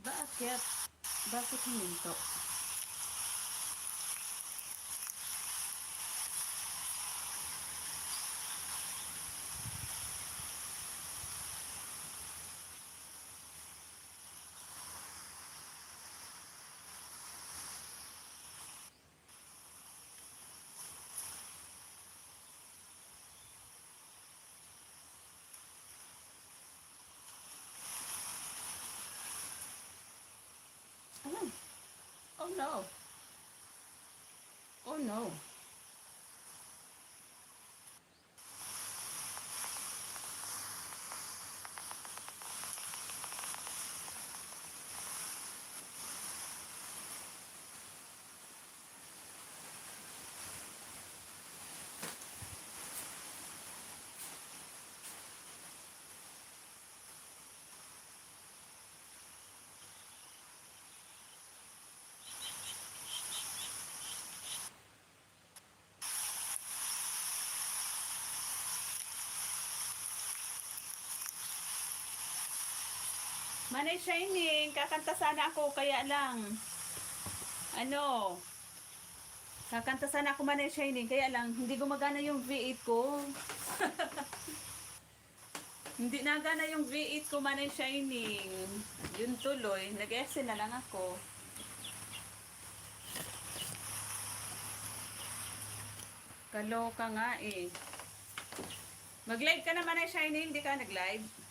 Bakit? Bakit huminto? Ano? Oh no. Oh no. Manay Shining, kakanta sana ako, kaya lang, ano, kakanta sana ako Manay Shining, kaya lang, hindi gumagana yung V8 ko. Hindi nagana yung V8 ko Manay Shining. Yun tuloy, nag-SL na lang ako. Kaloka nga eh. Mag-live ka na Manay Shining, hindi ka nag-live?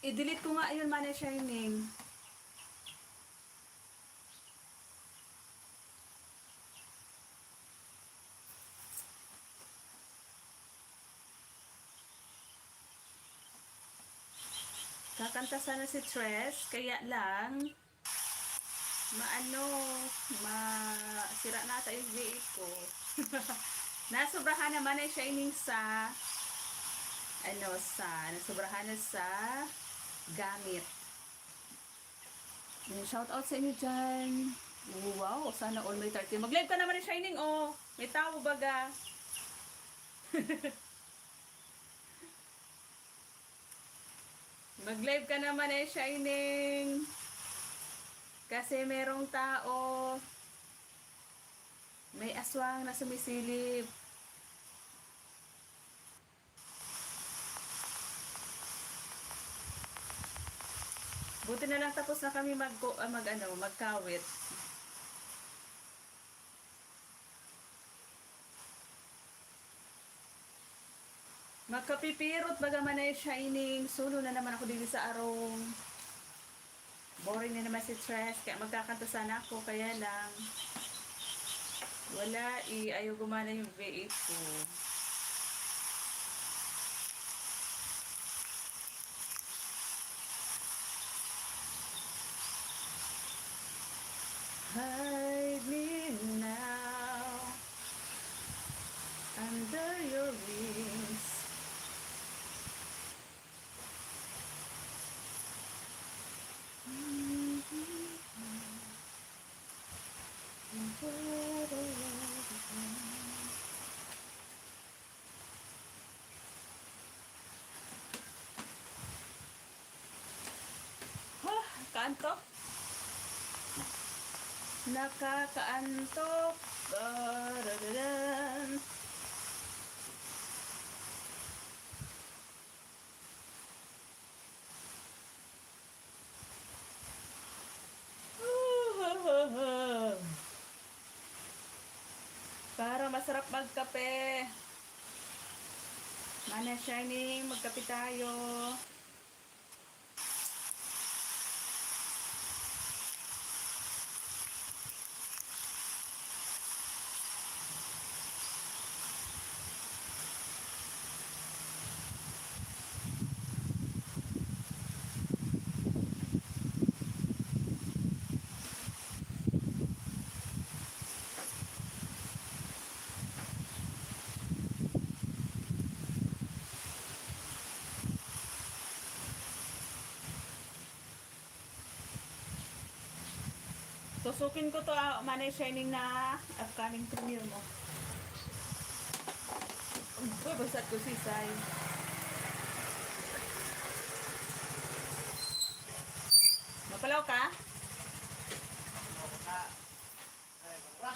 I-delete ko nga yun, Manay Shining. Kakanta sana si Tres, kaya lang, masira na ata yung V8 ko. Nasobrahan naman ay Shining sa, nasobrahan na sa gamit. Shout out sa inyo dyan. Wow, sana all may 30. Mag-live ka naman ni Shining, oh. May tao baga. Mag-live ka naman eh, Shining. Kasi merong tao. May aswang na sumisilip. Buti na lang tapos na kami magkawit. Magkapipirot baga man ay Shining. Sulo na naman ako dito sa arong. Boring na naman si Tres. Kaya magkakanta sana ako. Kaya lang. Wala ayaw gumana yung V8 ko. Hide me now under your wings. Kaantok. Nakakaantok. Para masarap magkape. Manay Shining, magkape tayo. Susukin ko to Manay Shining na upcoming premiere mo. Uy, basat ko sisay. Mapalaw ka?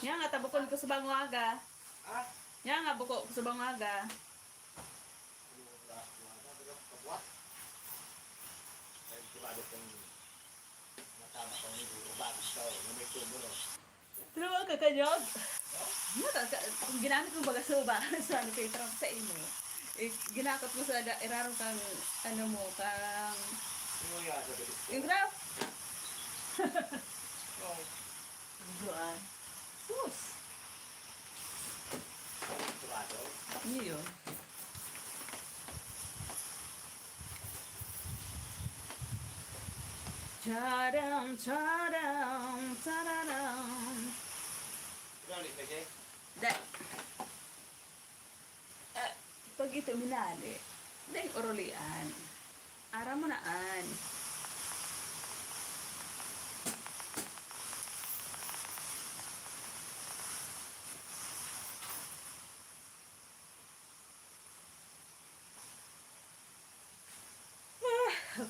Yan nga, tabukon ko sa bangaga. Yan nga, buko ko sa bangaga. Tulungan ka kanyog? Kung ginamit mo baga suba, sa ano kay Trump sa imo, ginakot mo sa irarong kang, ano mo, kang... Yung graph? Doan. Sus! Ano yun? Tadam, tadam, tadam. Da. Pag ito minali, dahil orolian. Ara mo naan.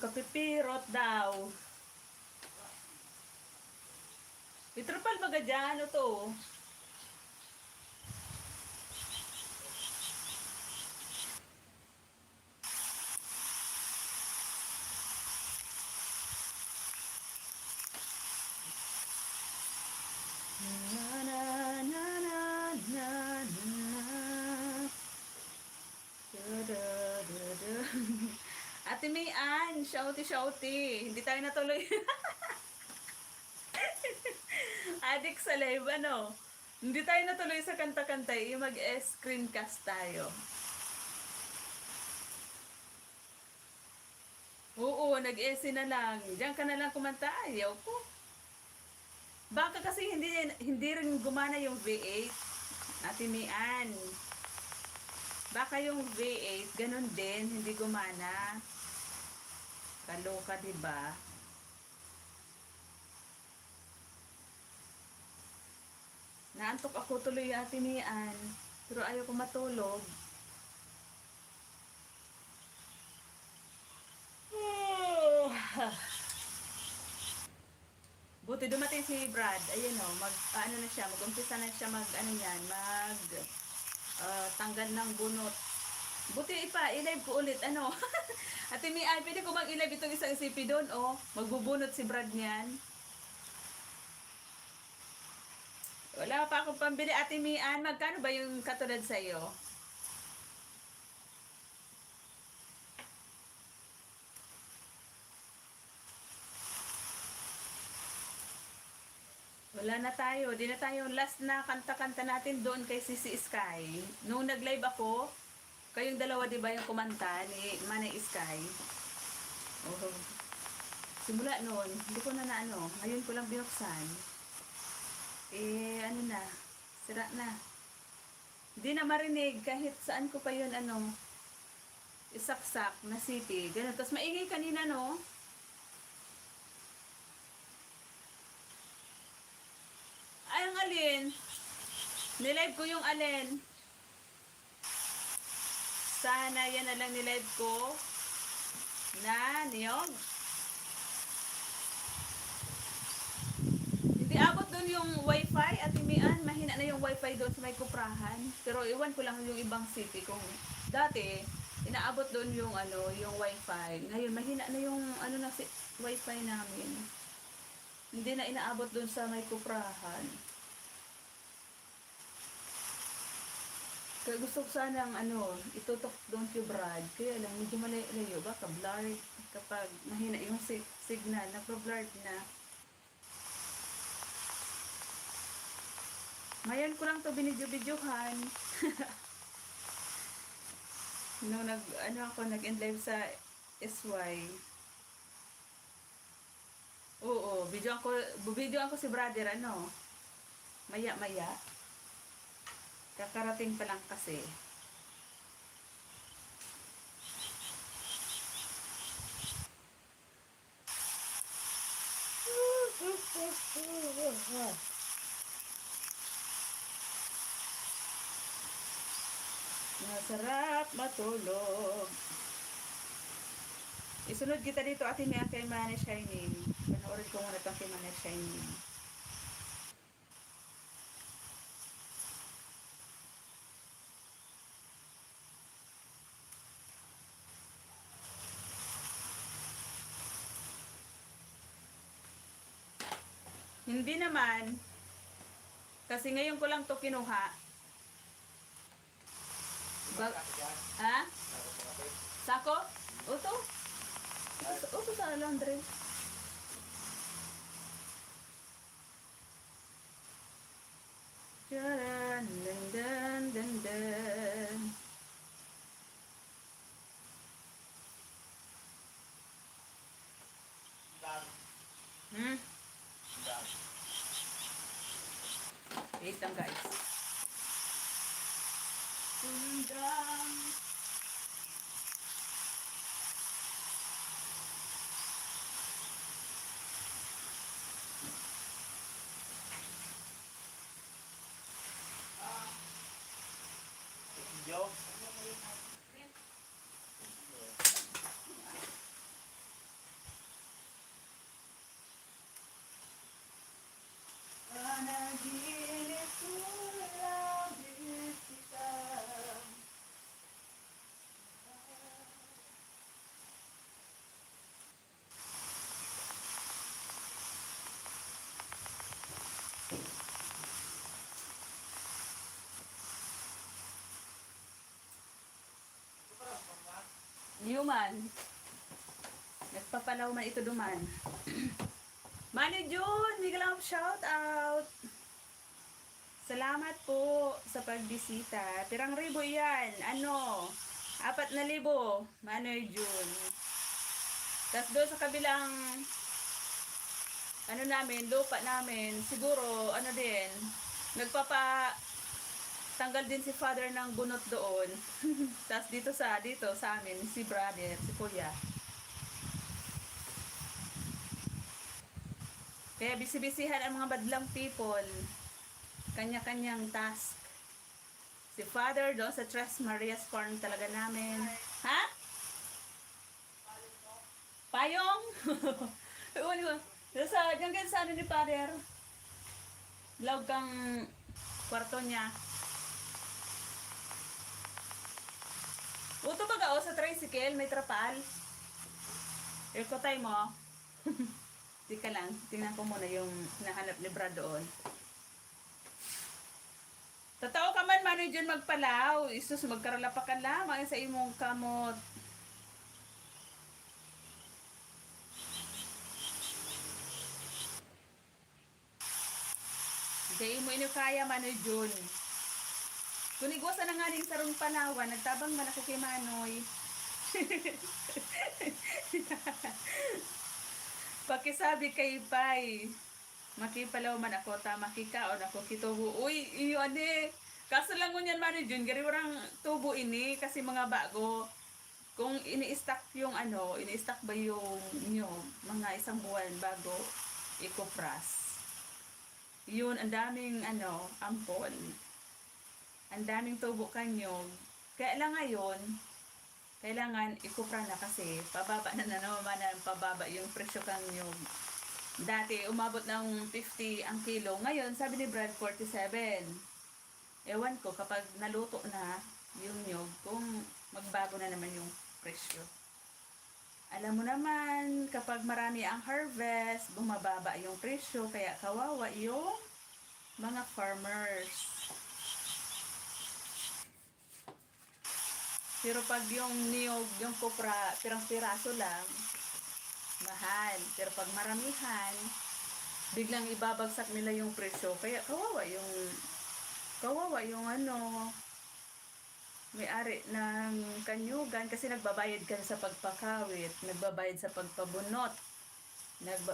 Kapipirot daw. Itrapal baga dyan, ano to? Na na na na na na. Da da da da. Ate Mayan, shouty. Hindi tayo natuloy. Adik sa live, ano? Hindi tayo natuloy sa kanta-kanta. Mag-screencast tayo. Oo, nag-esi na lang. Diyan ka na lang kumanta. Ayaw ko. Baka kasi hindi rin gumana yung V8. Ate Mayan. Baka yung V8, ganun din, hindi gumana. Kaloka, diba? Naantok ako tuloy, Ate Mayan. Pero ayaw ko matulog. Buti dumating si Brad. Ayun o, ano na siya, mag-umpisa na siya tanggal ng bunot. Buti i-live ko ulit, ano. Ate Mayan, pwede ko mag-i-live itong isang sipi doon, oh. Magbubunot si Brad niyan. Wala pa akong pambili, Ate Mayan. Magkano ba yung katulad sa'yo? Wala na tayo. Di na tayo last na kanta-kanta natin doon kay Sisi Sky. Nung nag-live ako, kayong dalawa, di ba, yung kumanta ni Manay Sky? Oh. Simula noon, hindi ko na ngayon ko lang binuksan. Ano na, sira na. Hindi na marinig kahit saan ko pa yun, isaksak na city. Ganun. Tapos maingay kanina, no? Ay, ang alin? Nilive ko yung alin. Sana yan na lang nilive ko na niyog. Hindi abot doon yung wifi at imian. Mahina na yung wifi doon sa may kuprahan. Pero iwan ko lang yung ibang city. Kung dati, inaabot doon yung yung wifi. Ngayon, mahina na yung wifi namin. Hindi na inaabot doon sa may kuprahan. Kaya gusto ko sanang itutok doon kay Brad. Kaya lang, medyo malayo. Baka blurred kapag mahina yung signal. Nagpa-blurred na. Ngayon ko lang to binidyo-bidyohan. Nung nag-end-live sa SY. Oo, video ako si brother, maya-maya. Kakarating pa lang kasi. Masarap matulog. Isunod kita dito ate niya kay Manny Shining. Panoorin ko muna itong kay Manny Shining. Hindi naman. Kasi ngayon ko lang to kinuha. Ha? Sako? Uto? Uto sa laundry. Charan, dan, dan, dan, dan. Hmm? Wait lang guys. Sundang. Panaginip ko lang kita. Human. Nagpapalaw man ito duman. Manny June, bigla lang shout out. Salamat po sa pagbisita. Pirang ribo yan. Ano? 4,000. Manny June. Tapos doon sa kabilang ano namin, lupa namin, siguro, ano din, tanggal din si father ng bunot doon. Tapos dito sa amin, si brother, si kuya. Kaya bisibisihan ang mga badlang people. Kanya-kanyang task. Si father doon sa Tres Marias farm talaga namin. Ha? Payong? Diyan sa ano ni father. Lawag kang kwarto niya. Uto ba sa tricycle? May trapal? Ikotay mo. Tika lang. Tingnan ko muna yung nahanap ni Brad doon. Totoo ka man, Manny June magpalaw. Isus, magkaralapakan lamang sa imong kamot. Hindi mo inukaya, Manny June. Kunigwasan na nga rin sa rong palawan, nagtabang man ako kay Manoy. Pakisabi kay Pai, makipalaw man ako, tama kikaon ako kitubo. Uy, iyo ane. Kaso lang ngunyan Manny June, gari warang tubo ini kasi mga bago. Kung ini-stack yung ini-stack ba yung mga isang buwan bago ikopras. Yun, ang daming ampon. Ang daming tubo kanyog. Kaya lang ngayon, kailangan ikupra na kasi pababa na naman ang pababa yung presyo kanyog. Dati, umabot ng 50 ang kilo. Ngayon, sabi ni Brad, 47. Ewan ko, kapag naluto na yung nyog, kung magbago na naman yung presyo. Alam mo naman, kapag marami ang harvest, bumababa yung presyo, kaya kawawa yung mga farmers. Pero pag yung niyog, yung kopra, pirang-piraso lang, mahal. Pero pag maramihan, biglang ibabagsak nila yung presyo. Kaya kawawa yung may-ari ng kanyugan kasi nagbabayad ka sa pagpakawit, nagbabayad sa pagpabunot.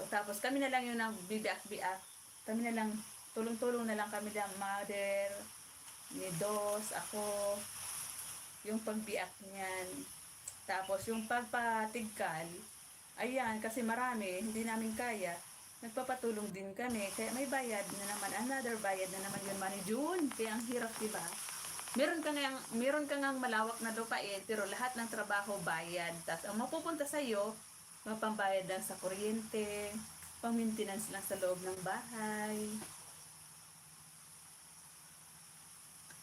Tapos kami na lang yung nagbibiak-biak. Kami na lang, tulong-tulong na lang kami ng mother, ni Dos, ako, yung pagbiak niyan. Tapos yung pagpatigkal, ayan, kasi marami, hindi namin kaya. nagpapatulong din kami. Kaya may bayad na naman, another bayad na naman yun, Manay June. Kaya ang hirap, diba? Meron ka ngang malawak na lupain, pero lahat ng trabaho bayad. Tapos ang mapupunta sa iyo, mapambayad lang sa kuryente, pang-maintenance lang sa loob ng bahay.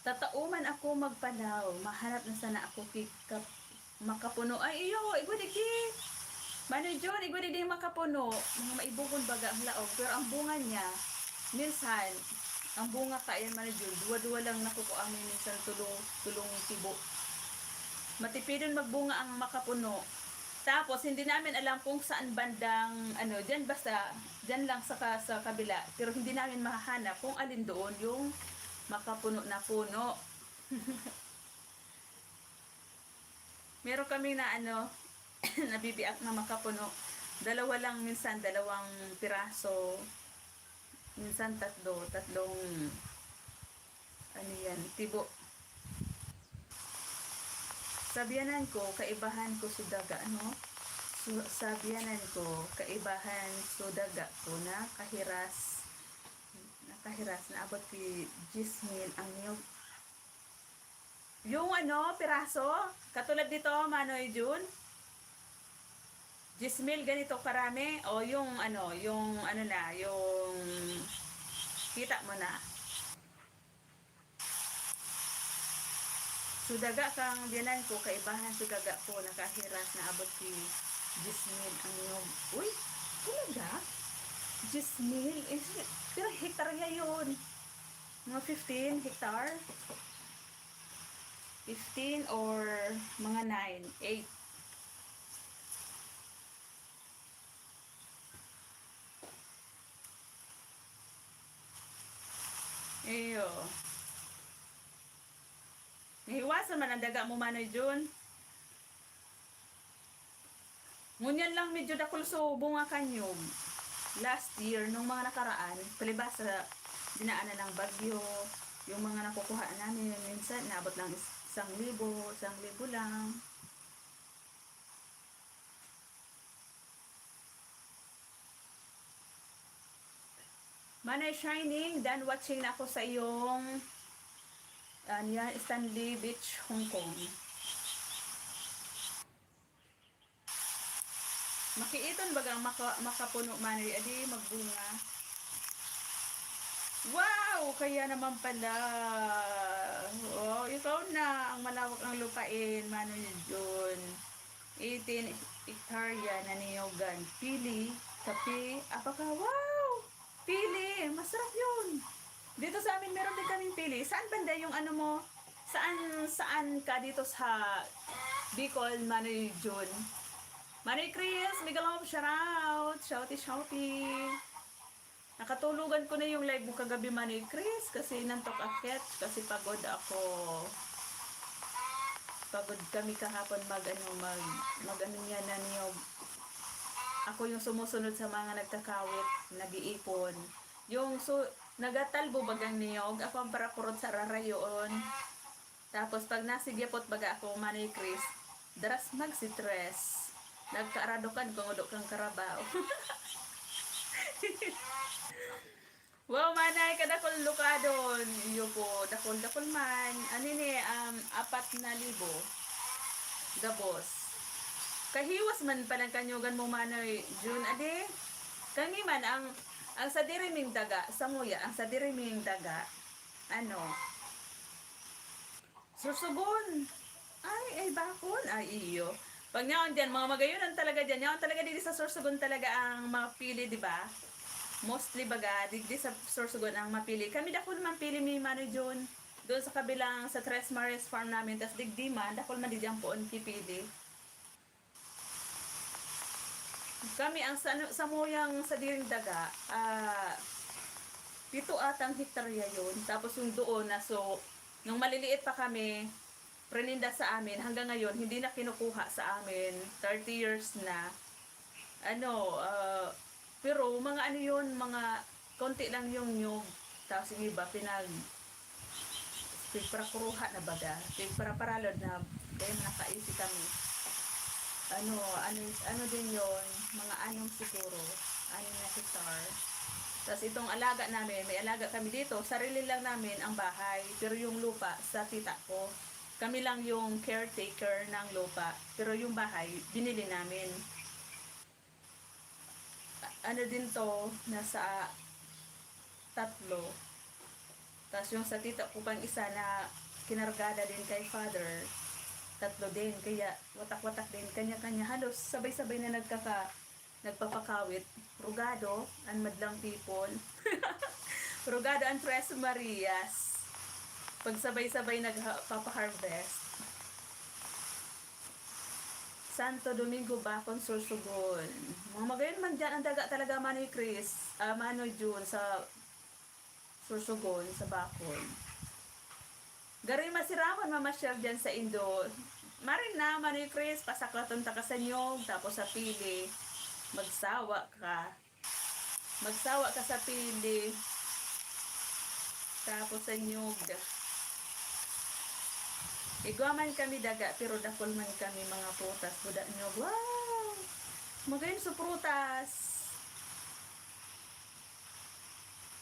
Tatauman ako magpanaw, mahanap na sana ako makapuno. Ay, iyo, igwedigi. Manay June, igwedigi makapuno. Mga maibukon baga ang laog. Pero ang bunga niya, minsan, ang bunga ka yan, Manay June, duwa-duwa lang nakukuha mo minsan tulong tibo. Matipidon magbunga ang makapuno. Tapos, hindi namin alam kung saan bandang, dyan basta, dyan lang sa kabila. Pero hindi namin mahahanap kung alin doon yung makapuno na puno. Meron kami na nabibiak na makapuno. Dalawa lang minsan, dalawang piraso. Minsan tatlong tibo. Sabianan ko, kaibahan ko sudaga, sabianan ko, kaibahan sudaga ko na kahiras na abot ki 10,000 ang niyog. Yung piraso, katulad dito, Manoy June, 10,000 ganito karami, o yung yung kita mo na. Sudaga kang diyanan ko, kaibahan sudaga ko, nakahiras na abot ki 10,000 ang niyog. Uy, talaga? 10,000? Pero hektarya yun. Mga 15 hektar? 15 or mga 9, 8. Eyo. Nahiwasan man ang daga mo, Manoy June. Ngunyan lang medyo dakulso bunga kanyog. Last year, nung mga nakaraan, palibas sa dinaanan ng bagyo, yung mga nakukuha namin, minsan naabot lang 1,000 lang. Manay Shining, dan watching na ako sa iyong Stanley Beach, Hong Kong. Makiiton bagang makapuno, Manay, adi magbunga. Wow! Kaya naman pala. Oh, ikaw na ang malawak ng lupain, Manoy June. 18 hektarya na niyogan. Pili, kape, apaka, wow! Pili, masarap yun. Dito sa amin meron din kaming pili. Saan banda yung mo? Saan ka dito sa Bicol, Manoy June? Manoy Chris, Migalop, shoutout. Shouty. Nakatulugan ko na yung live mo kagabi, Manoy Chris, kasi nantok akit, kasi pagod ako. Pagod kami kahapon mag niya na niyo. Ako yung sumusunod sa mga nagkakawit, nag-iipon. Yung nagatalbo bagang niyog, ako ang parakurot sa rarayon. Tapos pag nasigyapot baga ako, Manoy Chris, daras magsitres. Nagkaaradukan kung udok kang karabaw. Wow, Manay, kadakol lukadon. Iyo po, dakol man. 4,000 gabos. Kahiwas man palang kanyugan mo, Manoy June, ade. Kami man, ang sa diriming daga, sa muya, ang sa diriming daga, sursugon. Ay, bakon. Ay, iyo. Pag nyaon dyan, mga magayunan talaga dyan. Nyaon talaga dito sa sursugon talaga ang mga pili, di ba? Mostly baga, digdi sa Sorsogon ang mapili. Kami dakol man pili mi Manoy June. Doon sa kabilang sa Tres Mares farm namin. Tas digdi man, dakol man di dyan poon kipili. Kami ang sa muyang sa diring daga, 7 atang hektarya yun. Tapos yung doon na nung maliliit pa kami, preninda sa amin, hanggang ngayon, hindi na kinukuha sa amin. 30 years na. Pero mga yun, mga konti lang yung nyug. Tapos yung iba, pigparakuruha na baga. Pigparaparalod na, kaya nakaisi kami. Ano din yon, mga anong siguro. na hektar. Tapos itong alaga namin, may alaga kami dito, sarili lang namin ang bahay, pero yung lupa sa tita ko. Kami lang yung caretaker ng lupa, pero yung bahay, binili namin. Ano din to, nasa 3. Tapos yung sa tita ko pang isa na kinargada din kay father, 3 din. Kaya watak-watak din, kanya-kanya. Halos sabay-sabay na nagpapakawit. Rugado and madlang people. Rugado and Tres Marias. Pag sabay-sabay nagpapaharvest. Santo Domingo, Bacon, Sorsogon. Mga magayon man dyan, ang daga talaga Manoy Chris, Manoy June sa Sorsogon, sa Bacon. Garing masiramon mamasyal dyan sa Indo. Marin na Manoy Chris, pasaklaton ta ka sa nyog, tapos sa pili. Magsawa ka sa pili. Tapos sa nyog. Igwaman kami daga, pero dakol man kami mga prutas. Buda nyog. Wow! Magayon sa prutas.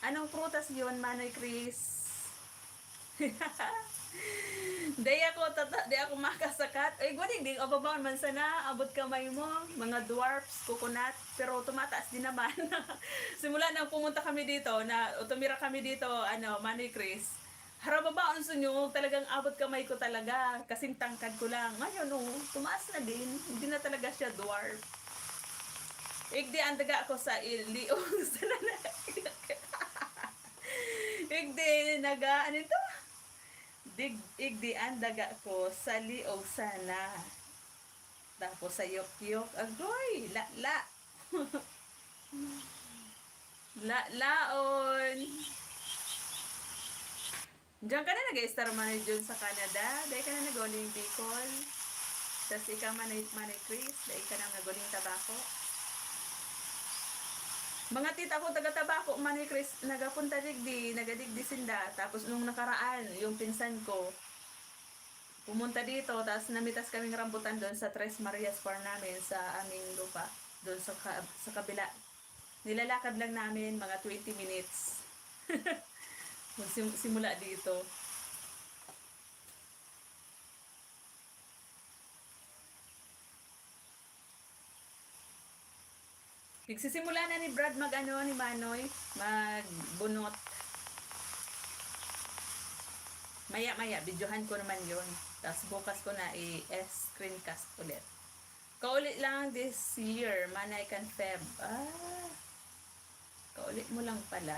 Anong prutas yun, Manoy Chris? Di ako makasakat. Ay, gwaning, di ababaon man sana, abot kamay mo, mga dwarfs, coconut, pero tumataas din naman. Simula nang pumunta kami dito, tumira kami dito, Manoy Chris, harababaon sa nyo, talagang abot kamay ko talaga, kasing tangkad ko lang. Ngayon, tumaas na din, hindi na talaga siya dwarf. Igdi ang daga ako sa iliong sa Igdi, ano ito? Igdi ang daga ko sa liog sana. Tapos sa yok-yok, agoy, la. Laon. Diyan ka na nag-star manager sa Canada. Dahil ka na nag-uling Bicol. Tapos ikaw Manoy Chris. Dahil ka na nag-uling Tabako. Mga tita ko taga-Tabako, Manoy Chris, nagapunta nagadigdi sinda. Tapos nung nakaraan, yung pinsan ko, pumunta dito, tapos namitas kaming rambutan doon sa Tres Marias Farm namin, sa aming lupa, doon sa kabila. Nilalakad lang namin mga 20 minutes. Simula dito. Nagsisimula na ni Brad ni Manoy, magbunot. Maya, videohan ko naman yun. Tapos bukas ko na i-screencast ulit. Kaulit lang this year, Manay kan Feb. Kaulit mo lang pala.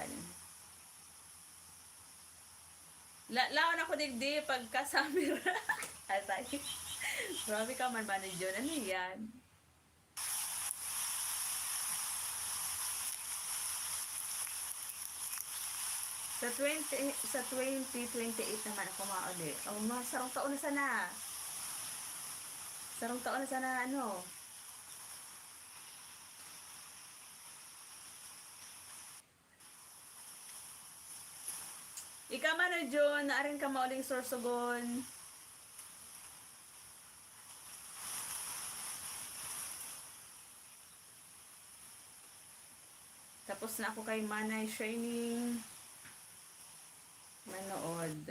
Laon ako digdi pagka-summer. Atay. Grabe ka man manager. Ano yan? Sa 2028 naman ako mauli. Sarong taon na sana. Sarong taon na sana Ika man John, naarin ka mauling Sorsogon. Tapos na ako kay Manay Shining. Manood.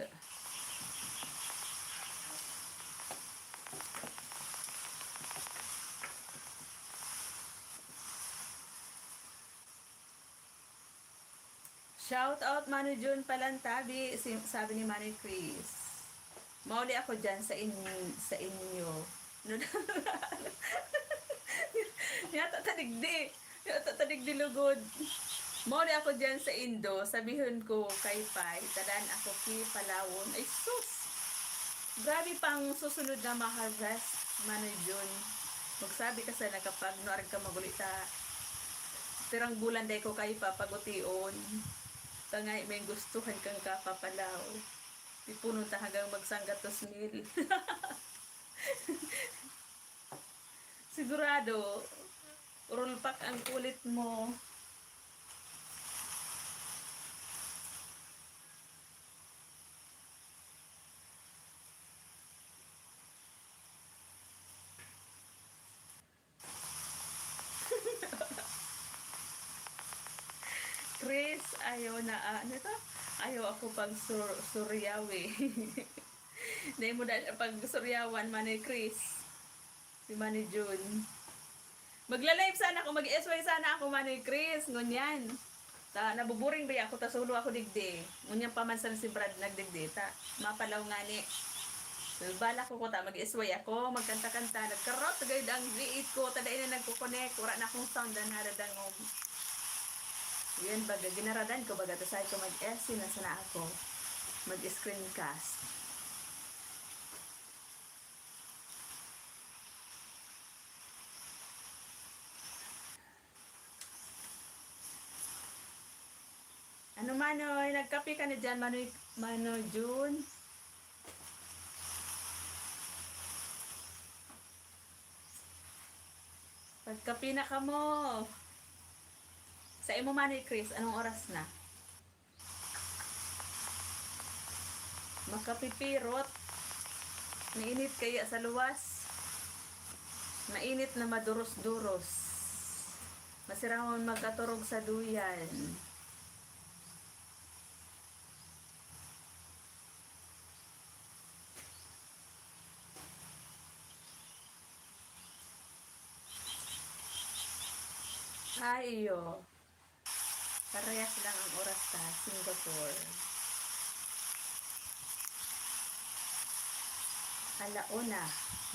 Shout out Manu Jun Palantabi, sabi ni Manny Chris. Mauli ako dyan sa inyo. Yata tadigdi lugod. Mauli ako dyan sa Indo, sabihin ko kay Pai, tadan ako ki Palawon. Ay sus! Grabe pang susunod na ma-harvest, Manu Jun. Magsabi ka sana kapag nuarin ka magulita. Tirang bulan day ko kay papagutiun. Tangay may gustuhan kang kapapalaw. Ipunod ta hanggang magsanggatos mil. Sigurado, urulpak ang kulit mo. Chris, ayaw na, ano to? Ayaw ako pag suryawi. Hindi mo dahil pag suryawan, Manay Chris. Si Manay June. Magla-live sana ako, mag-SY sana ako, Manay Chris. Ngunyan. Nabuburing ba ako, tasulo ako digdi. Ngunyan pamansan si Brad nagdigdi. Mapalaw nga ni. So, bala ko ta mag-SY ako, magkanta-kanta. Nagkarot, gayud ang V8 ko. Taday na nagkukonek. Wala na akong sound na naradangog. Yan baga, ginaradan ko baga, tasay ko mag-SC na sana ako, mag-screencast. Ano Manoy, nagkape ka na dyan, Manoy June? Pagkape na ka mo. Sa imo Manoy Chris, anong oras na? Makapipirot. Mainit kaya sa luwas. Mainit na maduros-duros. Masiramon magkaturog sa duyan. Ayo. Parehas lang ang oras sa Singapore. Alauna.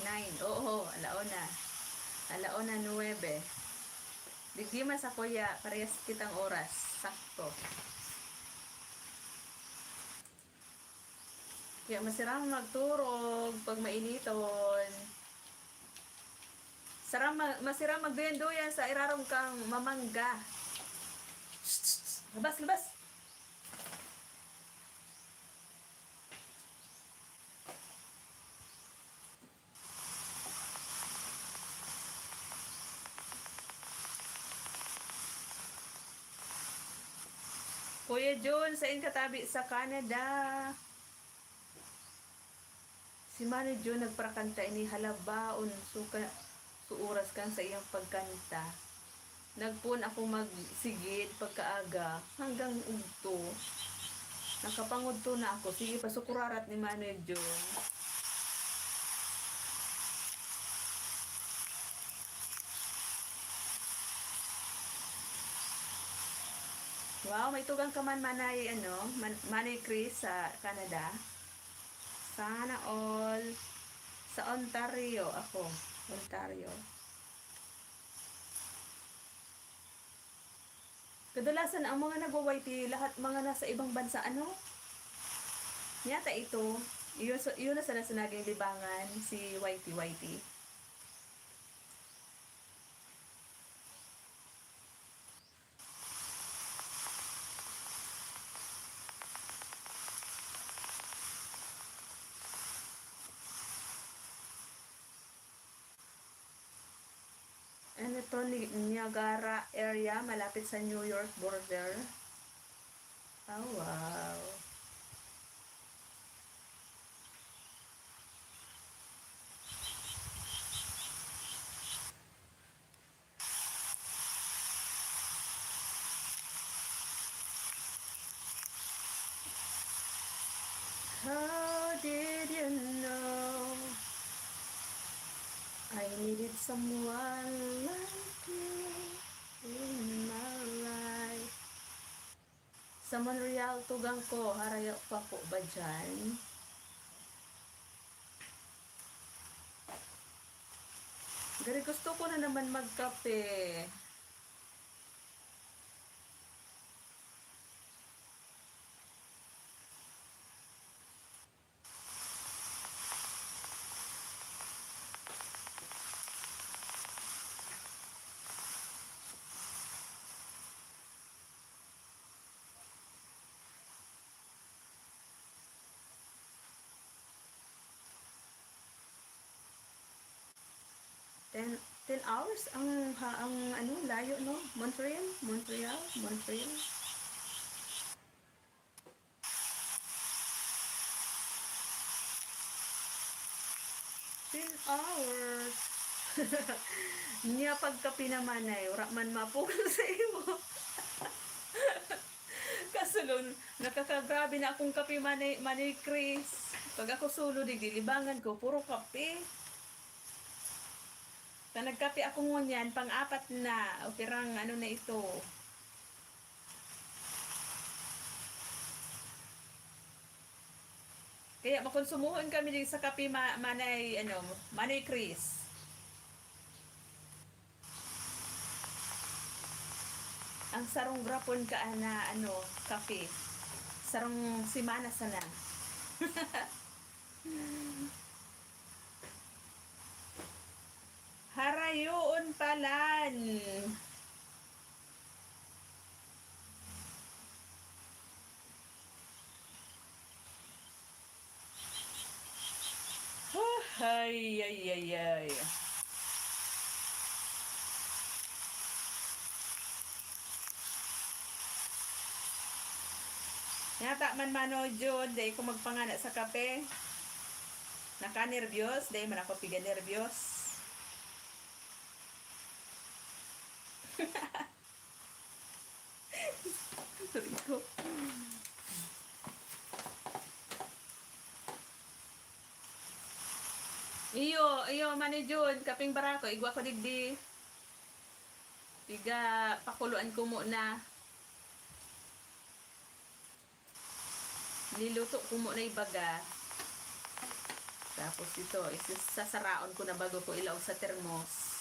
9. Oo, alauna. Alauna 9. Digdi man sa kuya, parehas kitang oras. Sakto. Kaya masirang magturog pag mainiton. Masirang magduyan-duyan sa irarong kang mamangga. Labas, labas. Kuya Jun, saan katabi sa Canada? Si Mano Jun nagprakanta ini halabaon suuras kang sa iyang pagkanta. Nagpun ako magsigid pagkaaga hanggang ugto. Nakapangudto na ako. Sige, pasukurarat ni Manuel Jun. Wow, may tugang ka man Manay, Manay Chris sa Canada. Sana all. Sa Ontario ako. Ontario. Kadalasan ang mga nagwa-YT, lahat mga nasa ibang bansa, Yata ito, yun na sana sa naging libangan, si YT. Ano to, Niagara area, malapit sa New York border. Oh, wow. How did you know I needed someone like you in my life? Sa Montreal, tugang ko, harayo pa po ba dyan? Gari, gusto ko na naman magkape. Ten hours ang layo, no? Montreal. 10 hours. Niya pagkapi naman ay ura man mapugol sa imo. Nakakagrabe na akong kape manay Chris. Pag ako solo, dilibangan ko, puro kape. Ta nagkape ako ngunyan, pang-apat na, o pirang ano na ito. Kaya makonsumuhon kami din sa kape manay Chris. Ang sarong grapon ka na kape. Sarong simana sana. Harayoon palan. Ay, ay, ay, ay. Yata man manojod, day ko magpangana sa kape. Naka-nervyos, day man ako piga-nervyos. Tuloy ko. Iyo, manojod, kaping barako, igwa ko digdi. Piga, pakuluan ko muna. Niluto ko muna ibaga. Tapos ito, sasaraon ko na bago ko ilaw sa termos.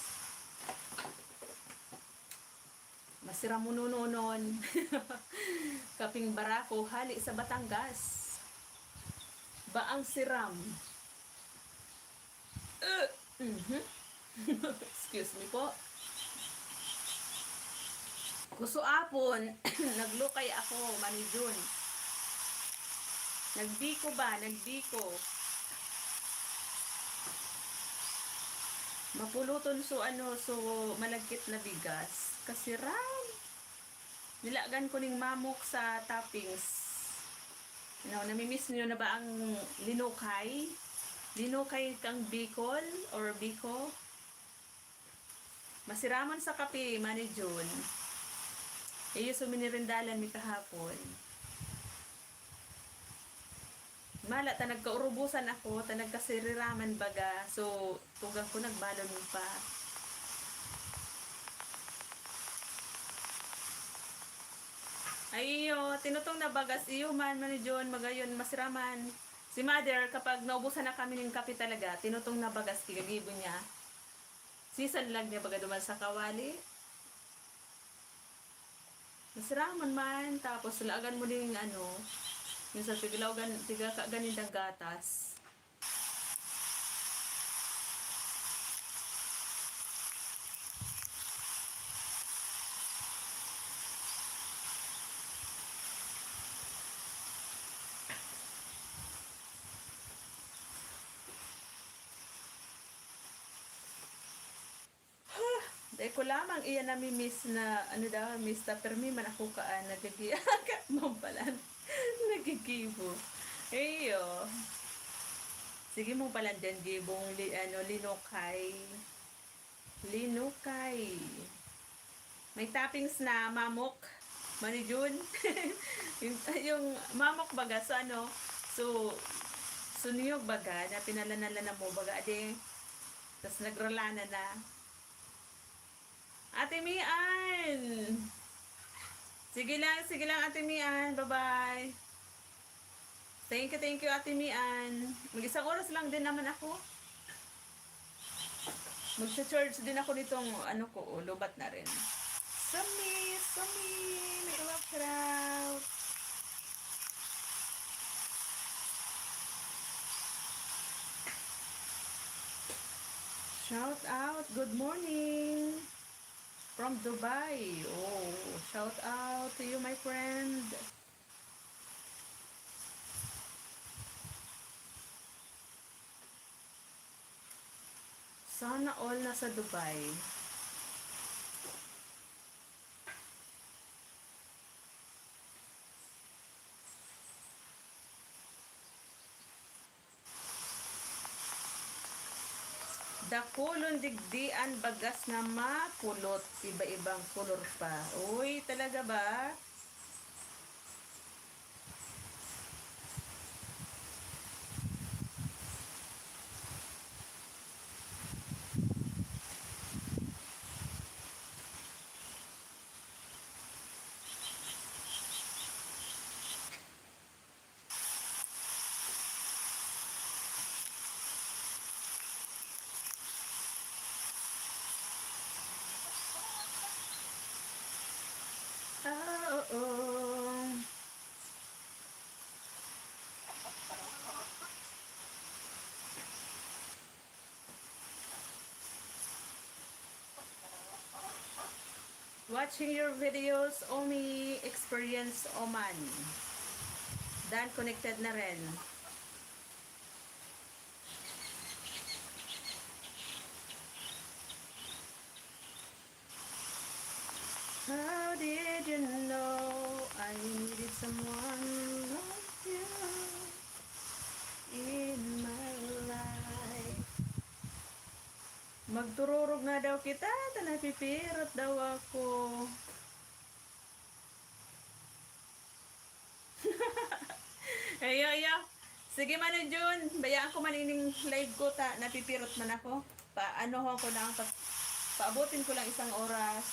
Masira mo nunonon. Kaping barako, hali sa Batangas. Baang siram. Excuse me po. Kuso apon, naglukay ako, manijun. Nagbiko ba? Nagbiko. Mapuluton so malagkit na bigas. Kasiram. Nilagan ko ning mamok sa toppings. Namimiss niyo na ba ang linukay? Linukay kang Bicol or Biko? Masiraman sa kape, manijun. Iyo suminirindalan mi kahapon. Mala, ta nagkaurubusan ako, ta nagkasiriraman baga. So, tugang ko nagbalon pa. Ay iyo, tinutong na bagas iyo man manidyon, magayon masiraman. Si mother, kapag naubusan na kami ng kape talaga, tinutong na bagas, kigagibo niya. Season lang niya baga duman sa kawali. Masiraman man, tapos laagan mo din yung sa tiga ganitang gatas. Dahil ko lamang iya nami-miss na miss ta permi man ako kaan nagagiaka mampalan nagigibo. Eyo. Sige mo pala dyan gibong linukay. Linukay. May toppings na mamok. Manijun. yung mamok baga sa so suniyog baga na pinalanalan na mo baga ade. Tapos nagralana na. Ate Mian! Sige lang Ate Mian. Bye-bye. Thank you Ate Mian. Mag-isang oras lang din naman ako. Mag-charge din ako nitong lubat na rin. Sumi! Nag-love crowd. Shout out. Good morning. From Dubai. Oh, shout out to you, my friend. Sana all nasa Dubai. Dakulon digdian bagas na mapulot, iba-ibang kulor pa. Uy, talaga ba? Watching your videos, Omi Experience Oman. Dan connected na rin. How did you know I needed someone like you in my life? Magtururog na daw kita, napipirot daw ako. Ayo. Sige man Jun, bayaan ko manining live ko ta, napipirot man ako. Paano ko lang, paabutin ko lang isang oras.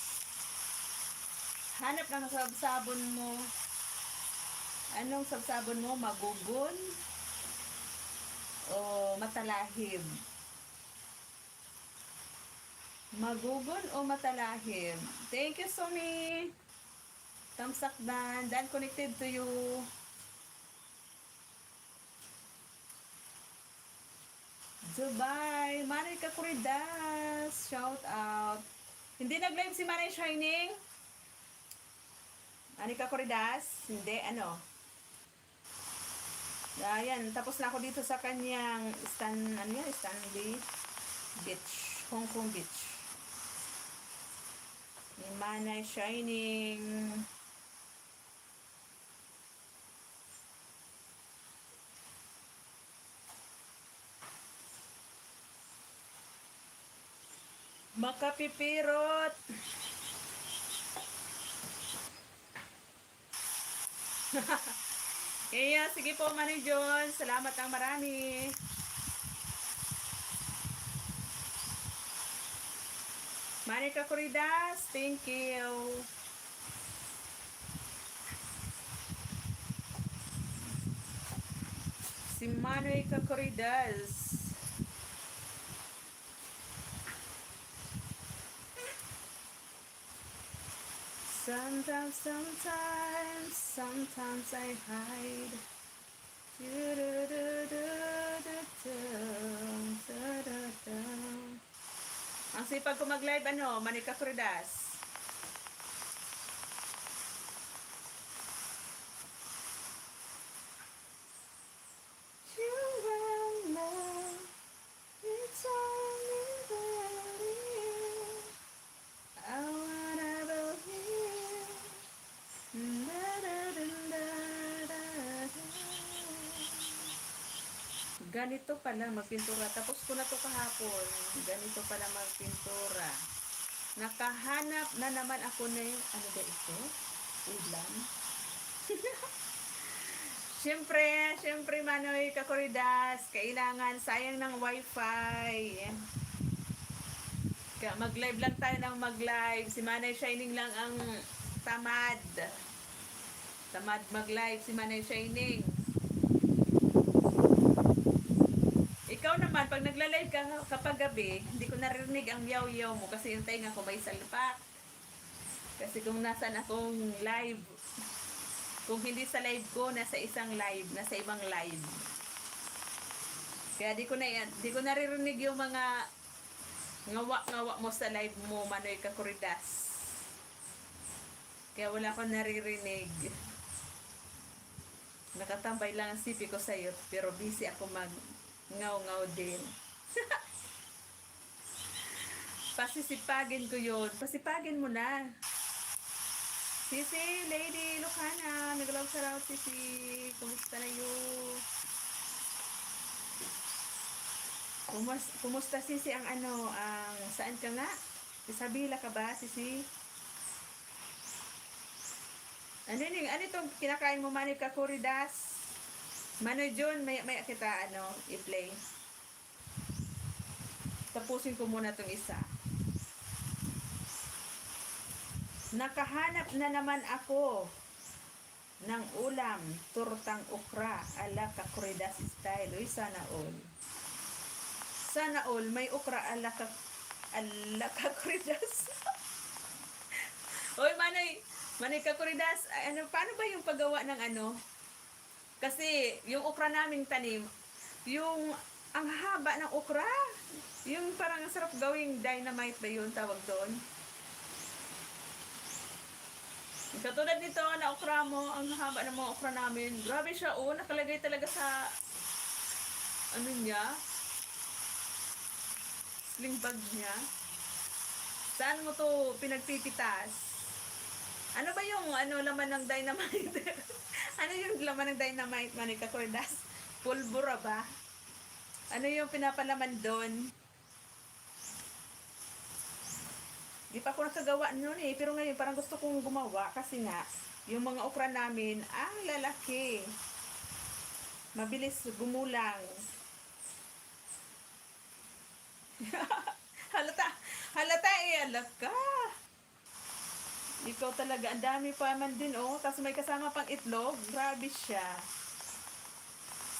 Hanap ng sabsabon mo. Anong sabsabon mo? Magugon? O matalahib? Magugon o matalahib? Thank you, Somi. Tamsak Dan connected to you. Dubai, Manay Kakuridas, shout out. Hindi nag-live si Manay Shining? Manay Kakuridas? Hindi, ano? Ayan, tapos na ako dito sa kanyang Stanley Beach, Hong Kong Beach. Ni Manay Shining. Makapipirot. Iya, sige po Manay John. Salamat ang marami. Manay Kakuridas, thank you. Si Manay Kakuridas. Sometimes I hide. Ang sipag ko mag-live, Manay Kakuridas. Ganito pala magpintura. Tapos ko na to kahapon. Ganito pala magpintura. Nakahanap na naman ako na yung, ano ba ito? Ulam. Siyempre Manoy Kakuridas, kailangan, sayang ng wifi. Mag-live lang tayo ng mag-live. Si Manay Shining lang ang tamad. Tamad mag-live si Manay Shining. Ikaw naman, pag nagla-live ka kapag gabi, hindi ko naririnig ang yaw-yaw mo kasi yung tainga ko may salpak. Kasi kung nasan akong live, kung hindi sa live ko, nasa isang live, nasa ibang live. Kaya di ko naririnig yung mga ngawa-ngawa mo sa live mo, Manoy Kakuridas. Kaya wala akong naririnig. Nakatambay lang ang sipi ko sa'yo, pero busy ako ngaw-ngaw din. Pasisipagin ko yun. Pasipagin mo na. Sisi, Lady Lucana, nagalaw sa raw, Sisi. Kumusta na yun? Kumusta, Sisi, ang saan ka nga? Isabela ka ba, Sisi? Ano itong kinakain mo, Manay Kakuridas? Manoy John, may kita i-play. Tapusin ko muna itong isa. Nakahanap na naman ako ng ulam, tortang okra ala Kakuridas style. Uy, sana all. Sana all, may okra ala Kakuridas. Uy, Manay Kakuridas, paano ba yung paggawa ng Kasi yung okra naming tanim, yung ang haba ng okra, yung parang sarap gawing dynamite ba yun tawag doon? Katulad nito na okra mo, ang haba ng mga okra namin. Grabe siya, oh. Nakalagay talaga sa, ano niya, sling bag niya. Saan mo to pinagpipitas? Ano ba yung laman ng dynamite? Ano yung laman ng dynamite, Manika Cordas? Pulbura ba? Ano yung pinapalaman doon? Di pa ako nakagawa noon eh. Pero ngayon parang gusto kong gumawa kasi nga yung mga okra namin ang lalaki. Mabilis gumulang. halata eh, alak ka. Ikaw talaga, ang dami pa man din oh. Tapos may kasama pang itlog. Grabe siya.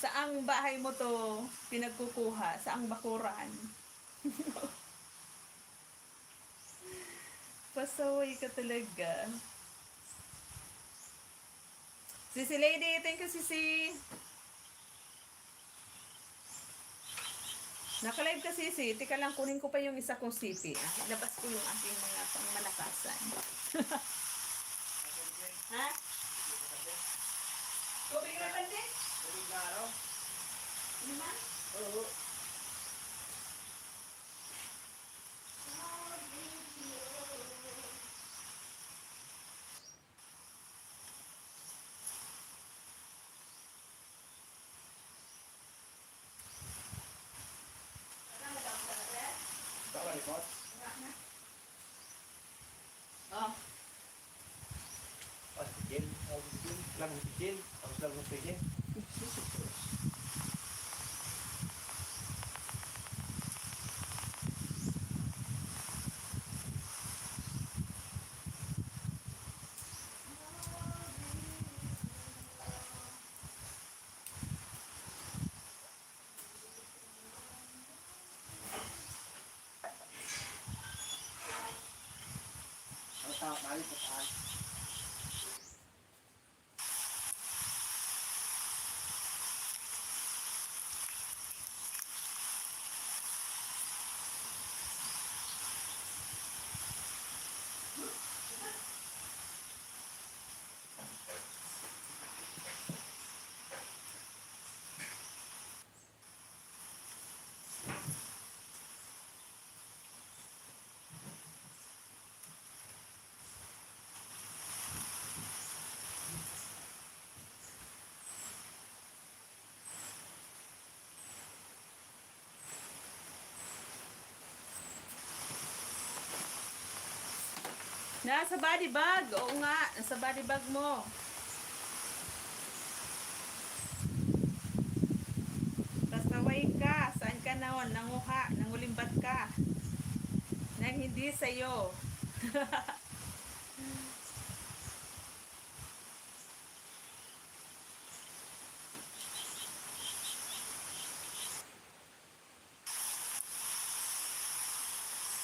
Saang bahay mo to pinagkukuha? Saang bakuran? Pasaway ka talaga. Sisi Lady, thank you Sisi. Naka-live ka Sisi. Tika lang, kunin ko pa yung isa kong CP. Labas ko yung aking mga pangmalakasan. Ha? Tubig na pandi? Tubig na araw? Ano man? Oo. Baka ikot? Oh. Pas bikin, lagu bikin, harus lagu bikin. Ang tawag balik ko saan? Nasa body bag. Oo nga, nasa body bag mo. Pasaway ka. Saan ka naon? Nanguha. Nangulimbat ka. Nang hindi sa'yo.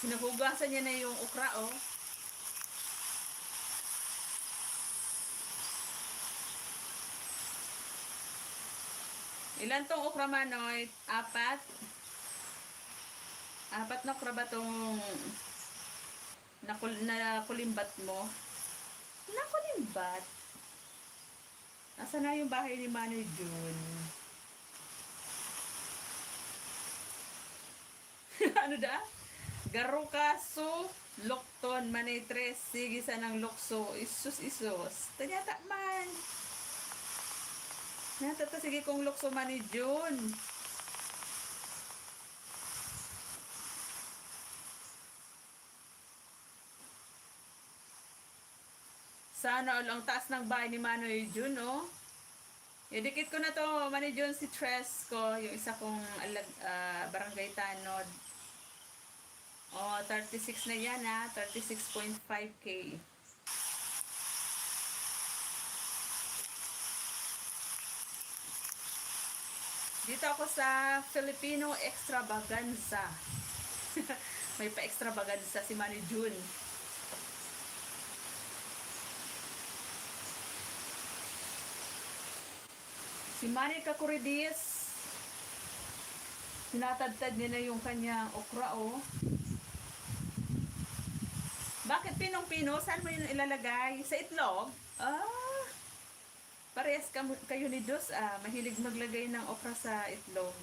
Sinahugasan niya na yung okra, oh. Ilan tong okra manoy? Apat? Apat na okra ba tong nakulimbat mo? Nakulimbat? Asa na yung bahay ni Manoy Jun? Ano da? Garukaso, Lokton, Manitres, Sigisa ng Lokso, Isus. Tanyata man. Natata sige kong Lokso Mani Jun. Sana all ang taas ng bahay ni Manoy Jun, oh. Idikit ko na to, Mani Jun, si Tres ko, yung isa kong barangay Tanod. Oh, 36 na yan ha. 36.5K. Dito ako sa Filipino Extravaganza. May pa-extravaganza si Manny June. Si Manny Kakuridis, tinatadtad niya na yung kanyang okra, oh. Bakit pinong-pino, saan mo yun ilalagay? Sa itlog? Ah, parehas kayo ni Dos, mahilig maglagay ng okra sa itlog.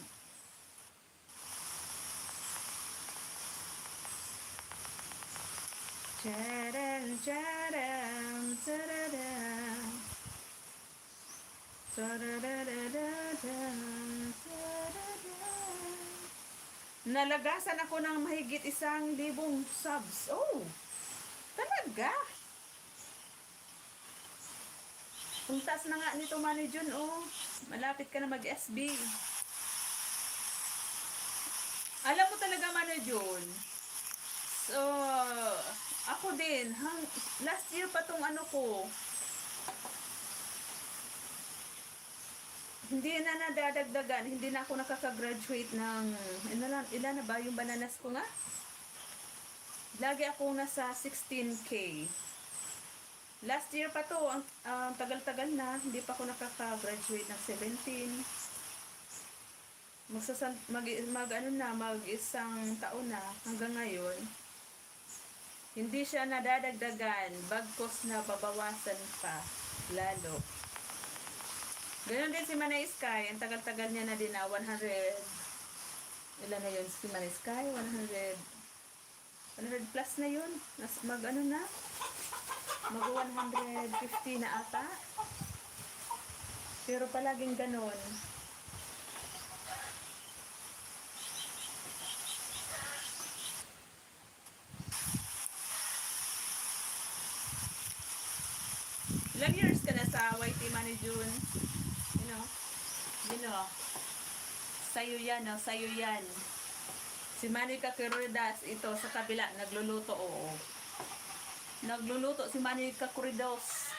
Charan, charan, charan. Nalagasan ako ng mahigit 1,000 subs. Oh, talaga? Ang taas na nga nito, Manny Jun, oh. Malapit ka na mag-SB. Alam mo talaga, Manny Jun. So, ako din. Last year pa tong ano ko. Hindi na nadadagdagan. Hindi na ako nakaka-graduate ng... Ilan na ba yung bananas ko nga? Lagi ako nasa 16K. Last year pa to, ang tagal-tagal na, hindi pa ako nakaka-graduate ng 17. Mag-isang taon na hanggang ngayon. Hindi siya nadadagdagan, bagkos na babawasan pa lalo. Ganyan din si Manay Sky, ang tagal-tagal niya na din na 100. Ilan na yun si Manay Sky? 100 plus na yun. Mag 150 na ata. Pero palaging ganon. Ilang years ka na sa YT Manny June? You know. Sa'yo yan, no? Sa'yo yan. Si Manny Kakuridas, ito sa kabila, nagluluto, oo. Nagluluto si Manny Kakuridas.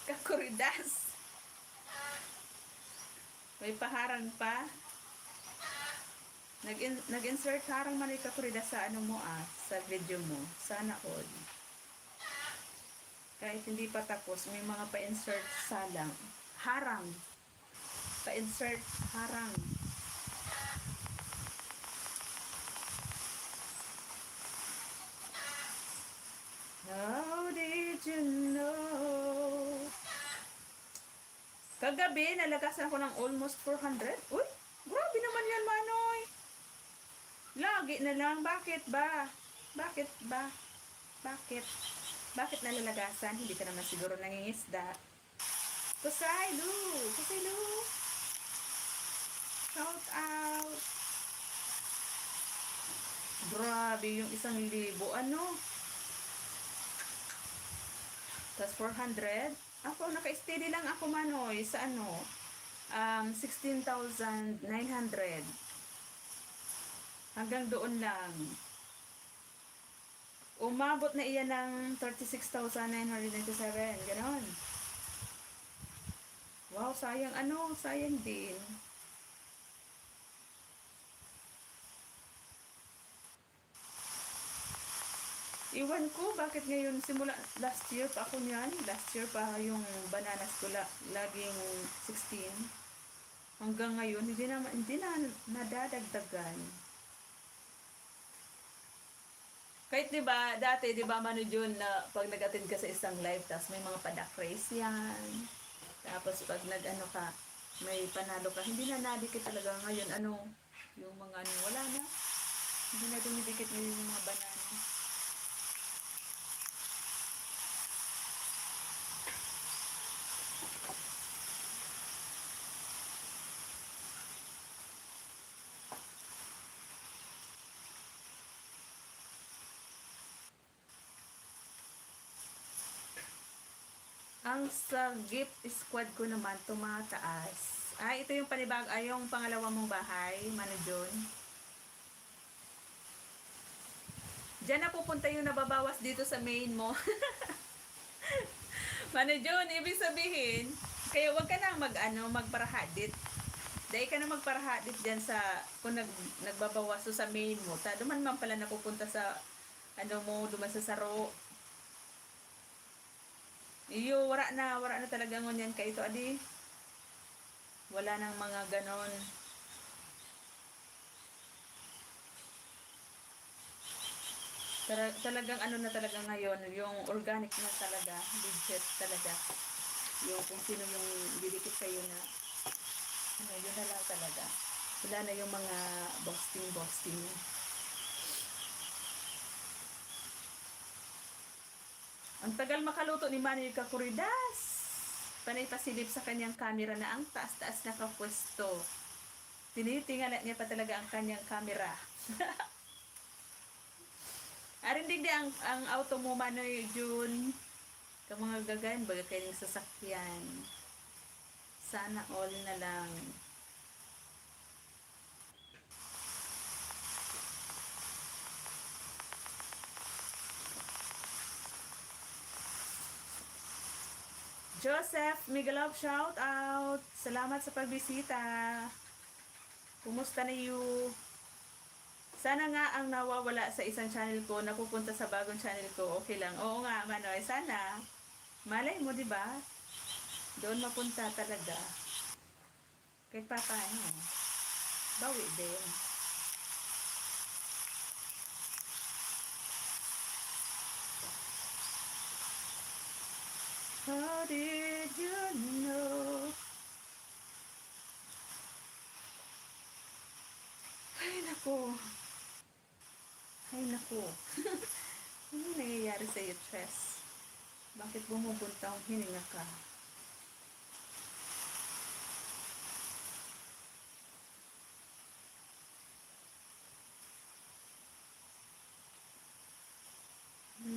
Kakuridas. May paharang pa. Nag-insert harang Manny Kakuridas sa ano mo sa video mo. Sana all. Kahit hindi pa tapos, may mga pa-insert salang. Harang. Pa-insert harang. How did you know? Kagabi, nalagasan ako ng almost 400. Uy, grabe naman yan, Manoy. Lagi na lang. Bakit ba? Bakit ba? Bakit? Bakit nalalagasan? Hindi ka naman siguro nangingisda. Kusaylo! Kusaylo! Shout out! Grabe yung 1,000. Ano? Tapos 400. Ako, naka-steady lang ako, Manoy, sa 16,900. Hanggang doon lang. Umabot na iyan ng 36,997. Ganon. Wow, sayang sayang din. Iwan ko, bakit ngayon, simula last year pa ako niyan. Last year pa yung bananas ko laging 16. Hanggang ngayon, hindi na nadadagdagan. Kahit dati 'di ba Manu Jun, na pag nag-attend ka sa isang live, tapos may mga padak race yan. Tapos pag ka, may panalo ka, hindi na nadikit talaga ngayon. Yung mga wala na. Hindi na dumidikit ngayon yung mga banana. Ang sa gift squad ko naman, tumataas. Ito yung yung pangalawa mong bahay, Manu Jun. Diyan na pupunta yung nababawas dito sa main mo. Manu Jun, ibig sabihin, kaya wag ka na magparahadit. Dahil ka na magparahadit dyan sa, kung nagbabawas sa main mo. Duman man pala napupunta sa, duman sa saro. Wala na talaga ngunyan ka ito, adi. Wala nang mga ganon. Talagang ano na talaga ngayon, yung organic na talaga, legit talaga. Yung kung sino yung didikit kayo na, ano, yun na lang talaga. Wala na yung mga boasting. Ang tagal makaluto ni Manny Kakuridas. Panay pasilip sa kanyang camera na ang taas-taas na kapwesto. Tinitingala niya pa talaga ang kanyang camera. Arindig di ang auto mo Manoy June. Kang mga gagayan, baga kayong sasakyan. Sana all na lang. Joseph Migalov, shout out. Salamat sa pagbisita. Kumusta na you? Sana nga ang nawawala sa isang channel ko napupunta sa bagong channel ko. Okay lang. Oo nga, Manoy. Sana. Malay mo, di ba? Doon mapunta talaga. Kahit pa paano. Bawi din. How did you know? Ay, naku. Ay, naku. Ano nangyayari sa iyo, Tres? Bakit bumubuntang hininga ka?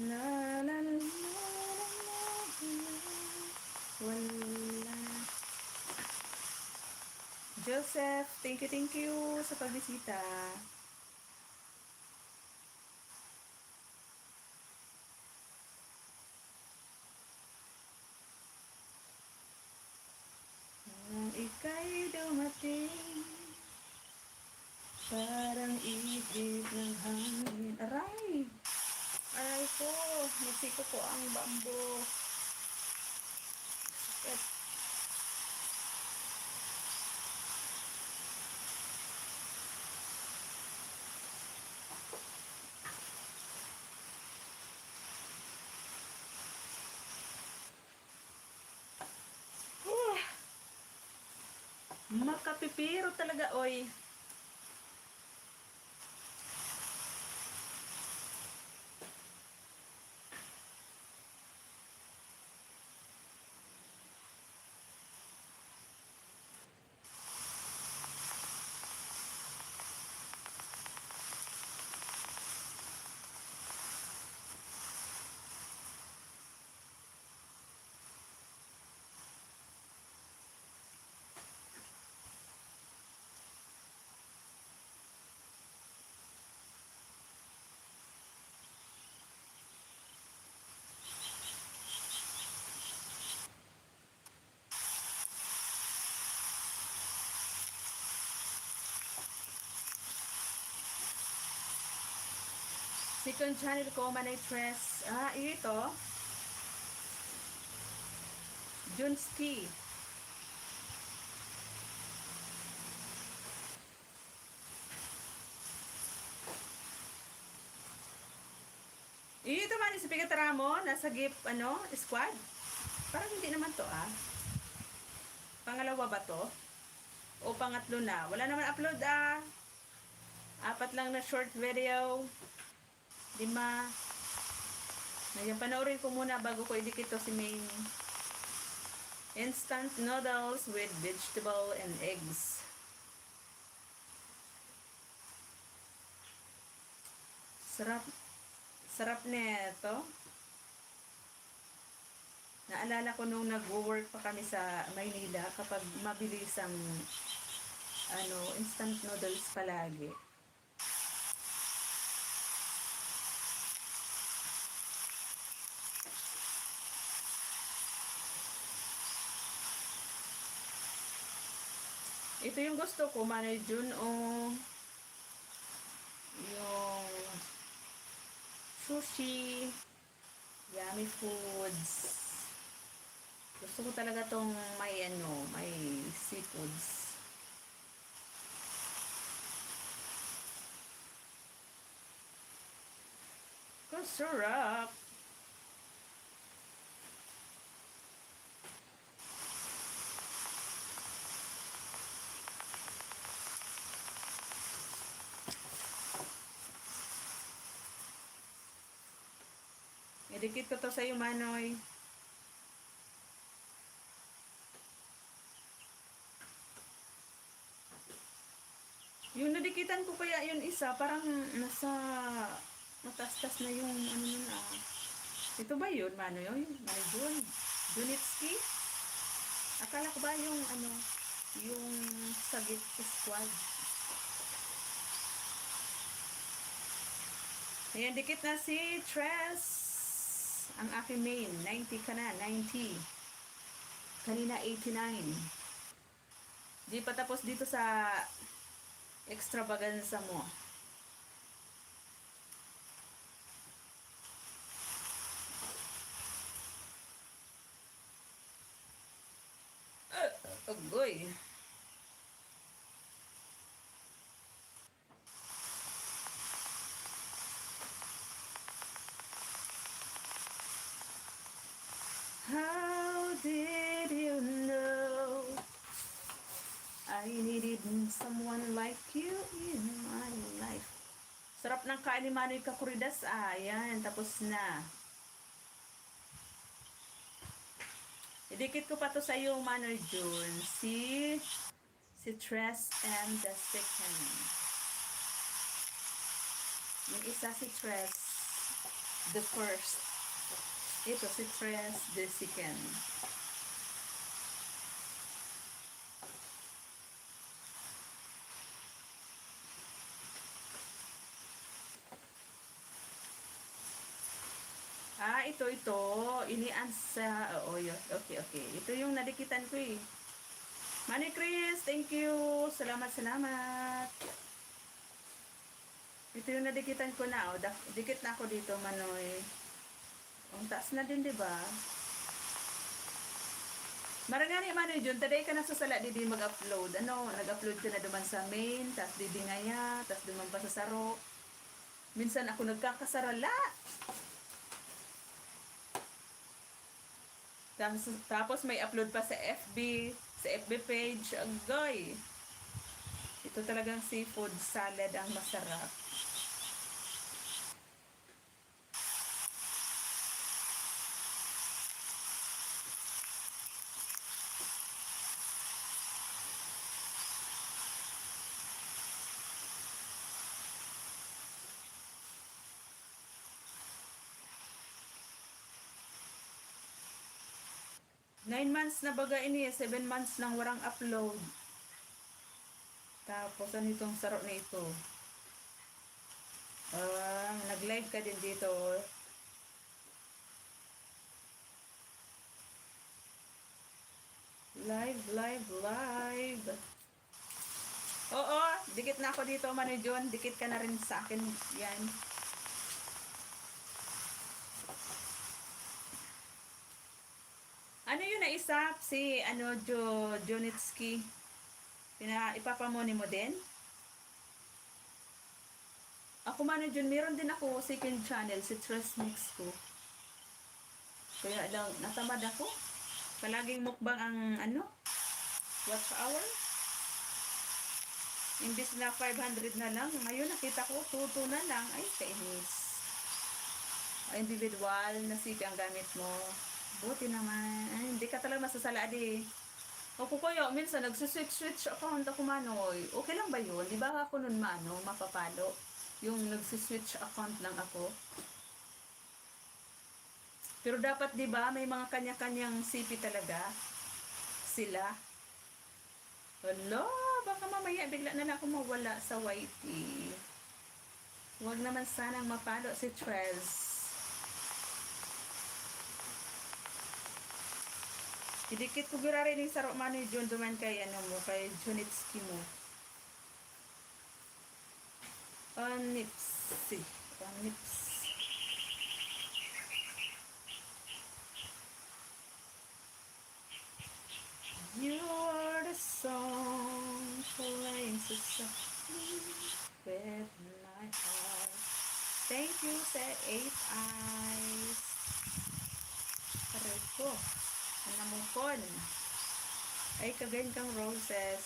La la la la la la. Wala. Joseph, thank you sa pagbisita. Nang ika'y dumating, parang ibig ng hangin. Aray! Aray ko, nasiko ko ang bambo. Sakit. Makapipiro talaga, oy. Second channel ko, Manay Tres. Ito. Junski. Ito man, sa Pigataramo, nasa GIF, squad. Parang hindi naman to, Pangalawa ba to? O pangatlo na? Wala naman upload, 4 lang na short video. 5. Ngayon, panoorin ko muna bago ko idikit to si main. Instant noodles with vegetable and eggs. Sarap. Sarap nito. Naalala ko nung nag-work pa kami sa Maynila kapag mabilis ang instant noodles palagi. Ito yung gusto ko, Manay June, yung sushi, yummy foods. Gusto ko talaga tong may seafoods. sarap. Idikit ko to sa iyo, Manoy. Yung nadikitan ko kaya yun isa, parang nasa matastas na yung ano nun ah. Ito ba yun, Manoy? Manoy yun. Dunitsky? Akala ko ba yung ano, yung sagit squad. Ayan, dikit na si Tres. Ang aking main, 90 ka na, 90. Kanina 89. Di pa tapos dito sa extravaganza mo. Agoy. How did you know I needed someone like you in my life? Sarap ng kain ni Manoy Kakuridas. Ayan, tapos na. Idikit ko pa to sa iyo, Manoy June. Si Tres and the second. Yung isa si Tres, the first. Ito si Tres, the second. Ito. Inian sa... Oo, okay. Ito yung nadikitan ko eh. Manny Chris, thank you. Salamat. Ito yung nadikitan ko na. Dikit na ako dito, Manoy. Ang taas na din, diba? Marangani, Manoy, Jun. Taday ka na sa sala, di mag-upload. Nag-upload ka na duman sa main, tas di ngaya, tas duman pa sa saro. Minsan ako nagkakasarala. Tapos may upload pa sa FB page. Agoy. Ito talagang seafood salad ang masarap. Nine months na baga ini, 7 months nang warang upload. Tapos ano itong saro na ito? Nag-live ka din dito. Live. Oo, dikit na ako dito, Manoy John. Dikit ka na rin sa akin. Yan. Ano yun na isa? Si Jonitsky. Ipapamoni mo din? Ako, Manoy John, meron din ako second channel, si Trust Mix ko. Kaya lang, natamad ako. Palaging mukbang ang watch hour. Imbis na 500 na lang, ngayon nakita ko 2 na lang. Ay, kainis. Individual na CP ang gamit mo. Buti naman. Ay, hindi ka talaga masasala di. O kukuyo, minsan nagsuswitch account ako, Manoy. Okay lang ba yun? Di ba ako nun mapapalo? Yung nagsuswitch account lang ako. Pero dapat, di ba, may mga kanya-kanyang CP talaga. Sila. Hello, baka mamaya bigla na lang ako mawala sa YT. Huwag naman sanang mapalo si Trez. Idikit ko gira rin yung saro, Manoy John, duman kay kay Jonitsky mo. Onipsi. You are the song playing so softly with my heart. Thank you sa 8 eyes. Aray ko. Anamukon. Ay, kagain kang roses.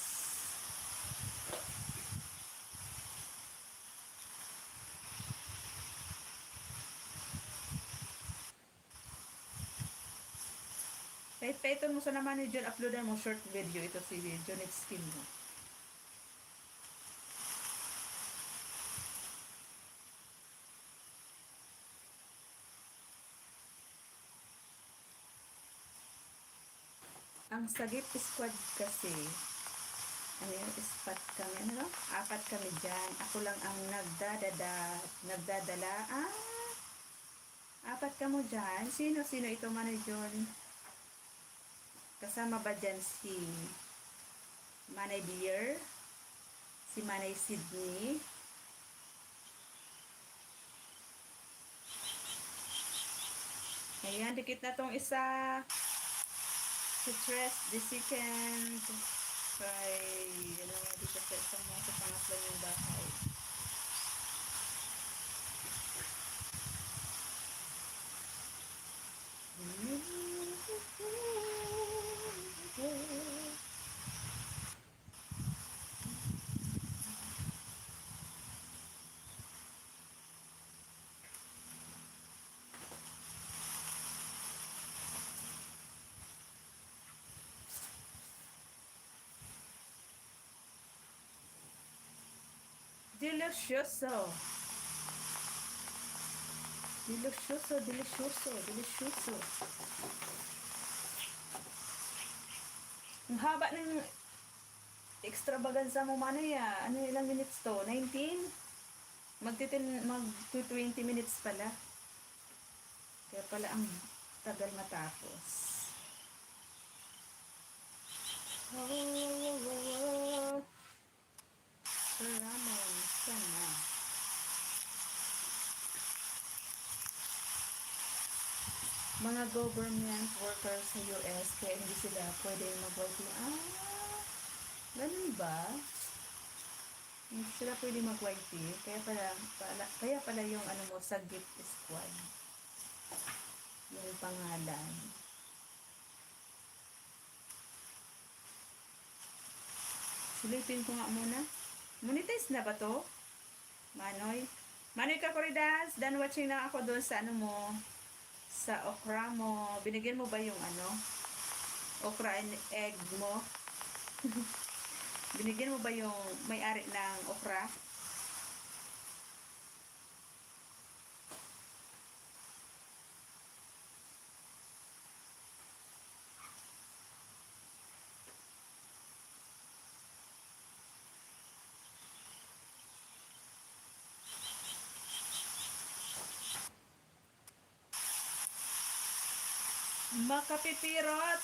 Kahit pa mo sa naman ni John, uploadan mo short video. Ito si John Skin mo. Ang Sagip Squad kasi, ano yung ispat kami, ano? Apat kami dyan. Ako lang ang nagdadala. Apat ka mo dyan. Sino ito man ni John? Kasama ba dyan si Manay Beer? Si Manay Sydney? Ayan, dikit na tong isa. Si Tres, the second. Kay, ano nga, dito sa isang mga sa pangatlan yung bahay. Delicioso. Delicioso, delicioso, delicioso. Ang haba ng extravaganza mo man ya. Ano ilang minutes to? 19? Mag 20 minutes pala. Kaya pala ang tagal matapos. Ramon, sana. Mga government workers sa US, kaya hindi sila pwede mag-work. Ganun ba? Hindi sila pwede mag-YT. Kaya pala yung ano mo, Sagip Squad. Yung pangalan. Silipin ko nga muna. Monetize na ba to? Manoy ka Corridas, done watching na ako doon sa ano mo, sa okra mo. Binigyan mo ba yung ano, okra and egg mo? Binigyan mo ba yung may-ari ng okra? Makapipirot.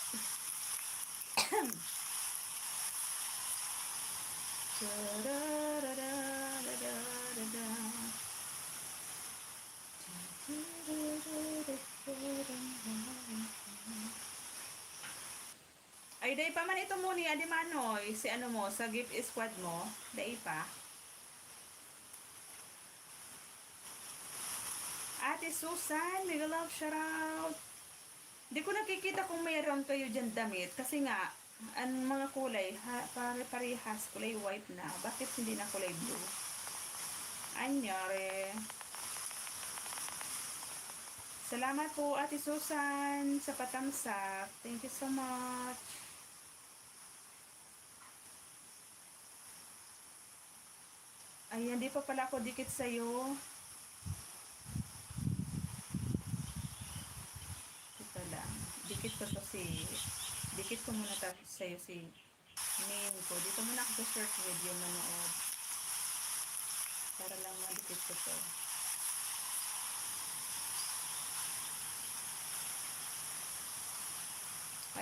Ay, day pa man ito muni, adi manoy, si ano mo, sa gift squad mo, day pa. Ate Susan, mega love shoutout. Di ko nakikita kung mayroon kayo dyan damit, kasi nga, ang mga kulay, pare-parehas, kulay white na. Bakit hindi na kulay blue? Anyari. Salamat po, Ate Susan, sa patamsak. Thank you so much. Ayan, di pa pala ako dikit sa'yo. Ito lang. Dikit ko muna sa'yo si name ko. Dito muna ako sa short video manood. Para lang madikit ko to.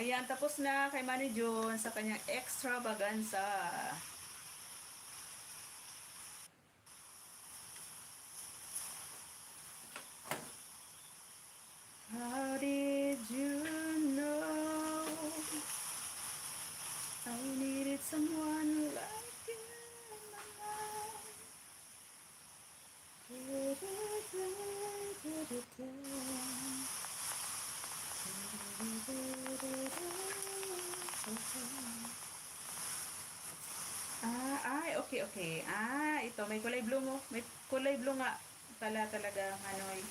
Ayan, tapos na kay Manny John sa kanyang extravaganza. How did you know I needed someone like you in my life? Okay, okay. Ito, may kulay blue mo. May kulay blue nga pala talaga, Manoy.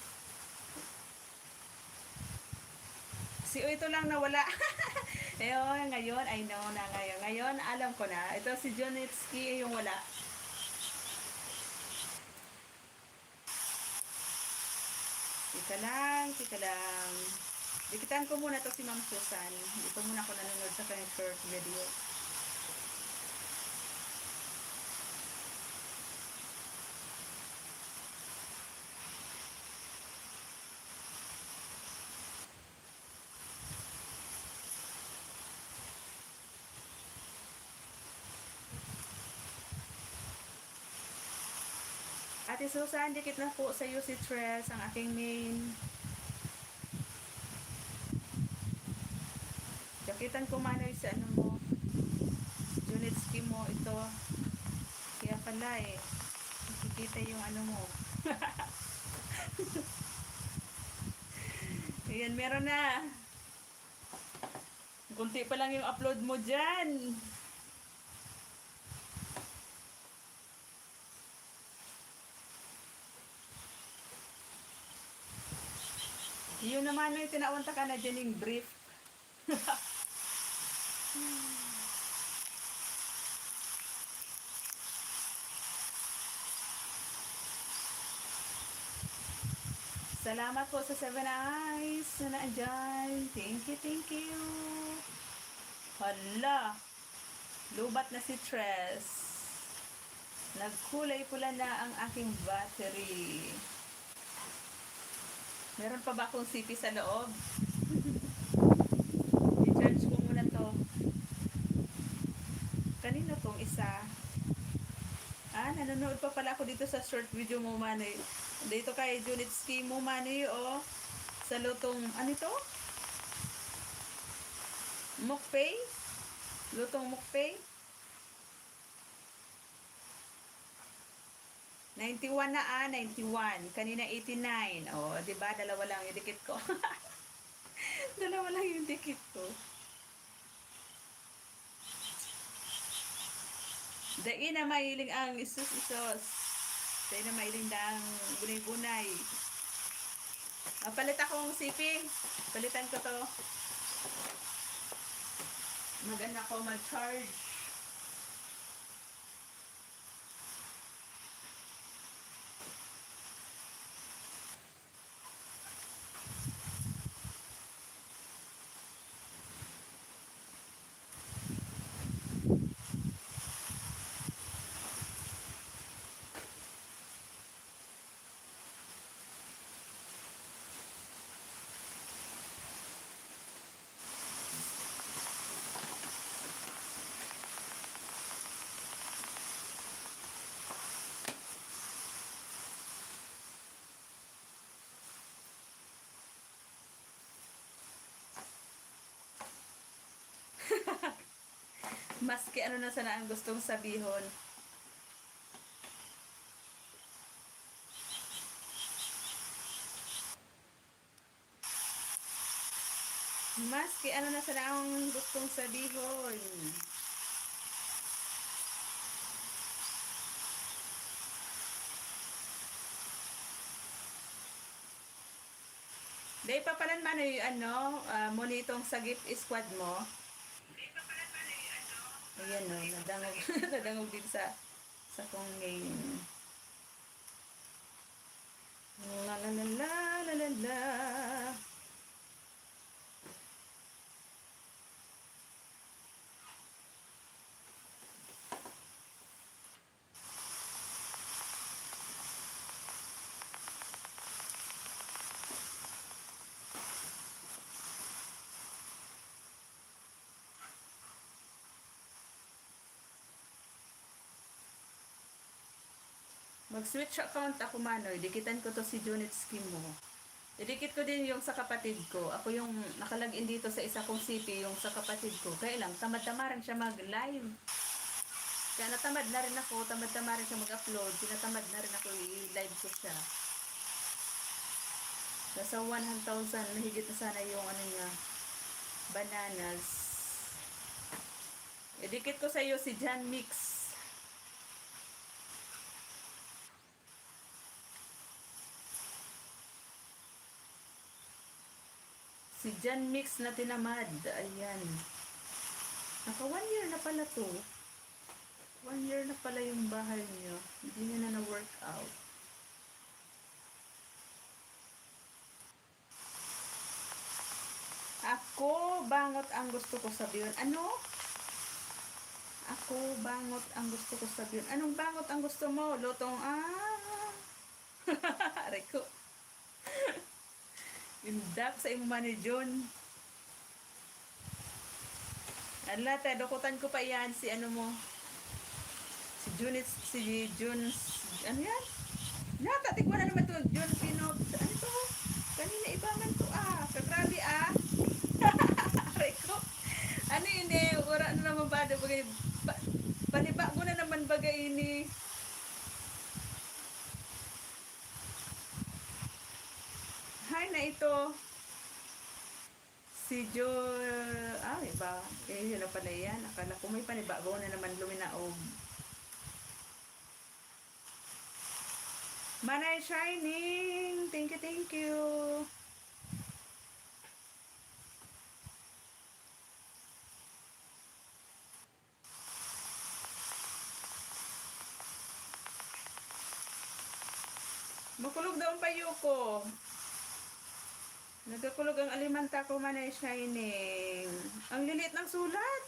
Ito lang nawala. Ayun, ngayon, I know na ngayon. Ngayon, alam ko na. Ito si Jonitski yung wala. Tika lang, tika lang. Dikitan ko muna to si Ma'am Susan. Dito muna ako nanonood sa kanyang short video. Ate Susan, dikit na po sa iyo si Tres, ang aking main. Dakitan ko Manoy sa ano mo. Junitski mo ito. Kaya pala nakikita yung ano mo. Ayan, meron na. Kunti pa lang yung upload mo dyan. Yun naman yung tinawanta ka na dyan yung brief. Salamat po sa 7 Eyes na naandyan. Thank you, thank you. Hala, lubat na si Tres. Nagkulay pula na ang aking battery. Meron pa ba akong CP sa loob? I-charge ko muna to. Kanina tong isa. Nanonood pa pala ako dito sa short video mo, Manoy. Dito kay Junitski mo, Manoy, sa lutong, ano ito? Mukpay? Lutong mukpay? 91 na 91. Kanina 89. Diba? Dalawa lang yung dikit ko. Dalawa lang yung dikit ko. Dai na mailing ang isus-isos. Dai na mailing ang bunay-bunay. Palit akong sipi. Palitan ko to. Maganda ko mag-charge. Maski ano na sana ang gustong sabihon. Maski ano na sana ang gustong sabihon. Day pa pala man mo nitong sagip squad mo. Ayan nadangog, nadangog din sa kong game. La la la la la la la. Mag-switch account ako, Manoy. Dikitan ko to si Junitski mo. Idikit ko din yung sa kapatid ko. Ako yung nakalagin dito sa isa kong CP, yung sa kapatid ko. Kaya lang, tamad-tamaran siya mag-live. Kaya natamad na rin ako, tamad-tamaran siya mag-upload. Tinatamad na rin ako i-live ko siya. Nasa 100,000, mahigit na sana yung ano niya, bananas. Idikit ko sa iyo si Jan Mix. Si Jan Mix na tinamad. Ayan. Naka 1 year na pala to. 1 year na pala yung bahay niyo. Hindi niya na na-work out. Ako, bangot ang gusto ko sabihin. Ano? Ako, bangot ang gusto ko sabihin. Anong bangot ang gusto mo? Lutong, aray ko. Indak sa imong manajon. Ala, dukutan ko pa yan. Si ano mo? Si Junits, si Juns. Ano yan? Yata, tigwan na naman to. Jun Pinot. Ano to? Kanina iba man to Kagrabe Aray ko. Ano yun wala na naman ba? Paniba ko na naman bagay ini. Hi na ito. Si Jo... iba. Yun na pala yan. Akala ko may panibago na naman luminaog. Manay Shining! Thank you, thank you. Makulog daw ang payo ko. Nagkakulog ang alimanta ko, Manay Shining. Ang lilit ng sulat.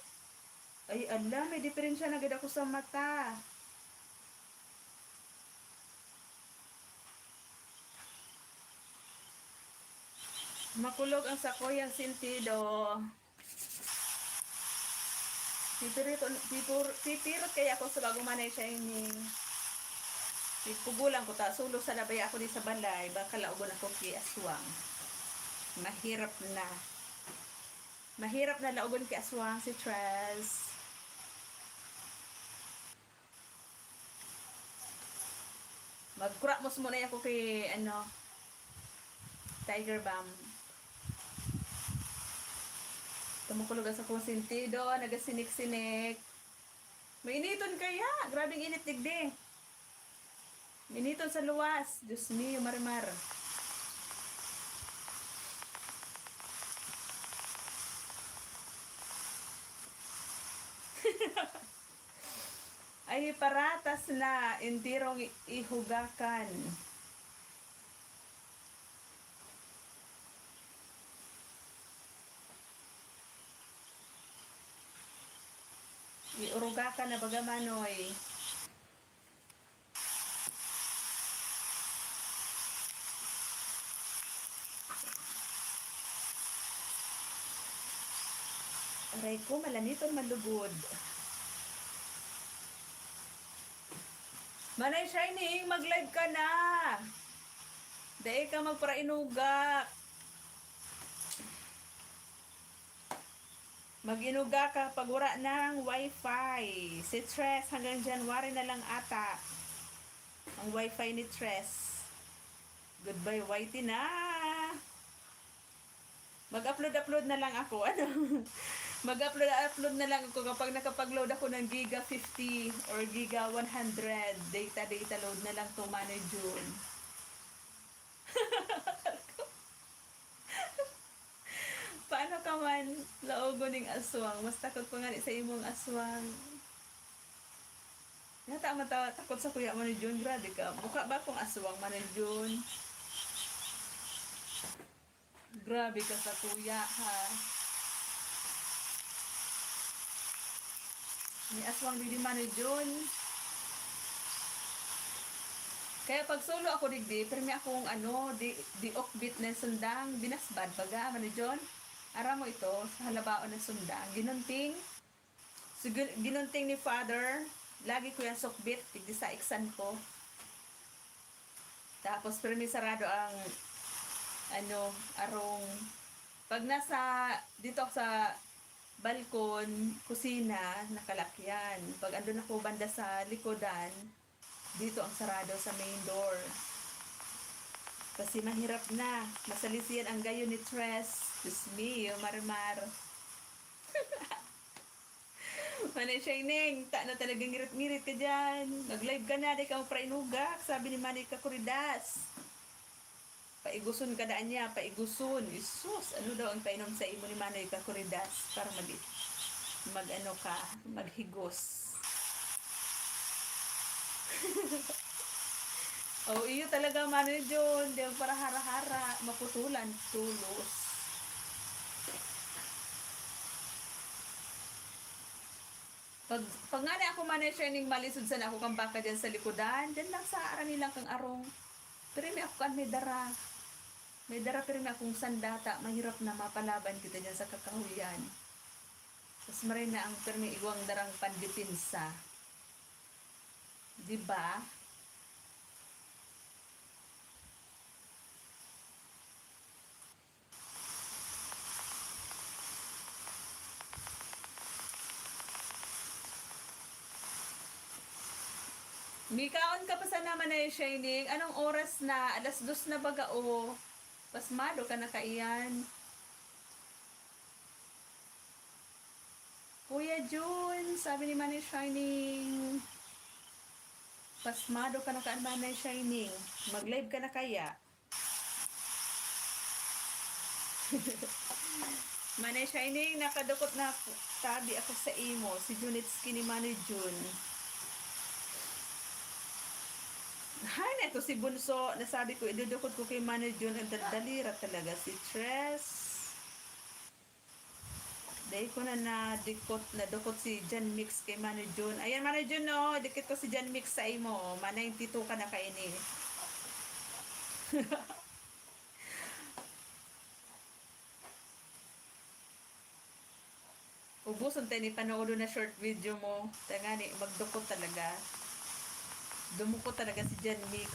Ay, ala, may diferensya na gid ako sa mata. Makulog ang sakoyang sentido. Pipirot kaya ako sa bago Manay Shining. Pugulang ko ta. Sulo sa labay ako di sa balay. Baka laugon ako kay aswang. Mahirap na. Mahirap na laugon kay aswang si Trez. Magkuramos muna ako kay Tiger Balm. Tumukulog sa kong sentido. Nagasinik-sinik. Mainiton kaya. Grabing init digdi. Mainiton sa luwas. Diyos mio, marimar. Ay paratas na intirong ihugakan. Iurugakan na bagamanoy. Aray ko, malamiton malugod. Manay Shining, mag-live ka na. Dahil ka magparainugak. Mag-inuga ka pag wala ng wifi. Si Tres hanggang January na lang ata. Ang wifi ni Tres. Goodbye, Whitey na. Mag-upload na lang ako. Mag-upload na lang ako kapag nakapag-load ako ng Giga 50 or Giga 100 data load na lang to Manay June. Paano ka man laogo ning aswang? Mas takot ko nga sa imong aswang. Nata mata takot sa kuya Manay June, grabe ka. Mukha ba akong aswang Manay June? Grabe ka sa kuya ha. May aswang di Manay June. Kaya pag solo ako digdi, pero may akong di okbit na sundang binasbad baga Manay June. Ara mo ito sa halabaon ng sundang. Ginunting. So, ginunting ni Father. Lagi ko yan sokbit. Tigdi sa iksan ko. Tapos pero may sarado ang arong pag nasa dito sa balkon, kusina, nakalakyan. Pag andun ako banda sa likodan, dito ang sarado sa main door. Kasi mahirap na. Masalisiyan ang gayo ni Tres. Diyos mio, marimar. Manay Shining, ta na talagang ngirit-ngirit ka dyan. Nag-live ka na, di ka maprainugak, sabi ni Manay Kakuridas. Paiguson ka daan niya, paiguson. Isus, ano daw ang painom sa imo ni Manay Kakuridas para mag-ano ka, maghigos. Oh, iyo talaga Manay John, di para hara-hara, maputulan, tulos. Pag nga na ako Manay Shining malisod sa ako kang baka dyan sa likodan, dyan lang sa arami lang kang arong. Pero may ako kan may dara. May dara pero may akong sandata. Mahirap na mapalaban kita dyan sa kakahuyan. Tapos maray na ang permi iwang darang pandipinsa. Diba? Mikaon ka pa sa naman na Shining. Anong oras na? 2:00 na baga o? Pasmado ka na kaiyan. Kuya Jun, sabi ni Manay Shining. Pasmado ka na kaan Manay Shining. Mag-live ka na kaya? Manay Shining, nakadukot na tabi ako sa imo. Si Junitski ni Manay Jun. Hay, neto si Bunso. Nasabi ko, idudukot ko kay Manay Jun. Ang dalira talaga. Si Tres. Dahil ko na nadukot si Jan Mix kay Manay Jun. Ayan, Manay Jun, no. Dikit ko si Jan Mix sa imo. Manay, tito ka na kaini. Ubuson tayo ni panoodo na short video mo. Tangani, magdukot talaga. Dumukot talaga si Jan Mix.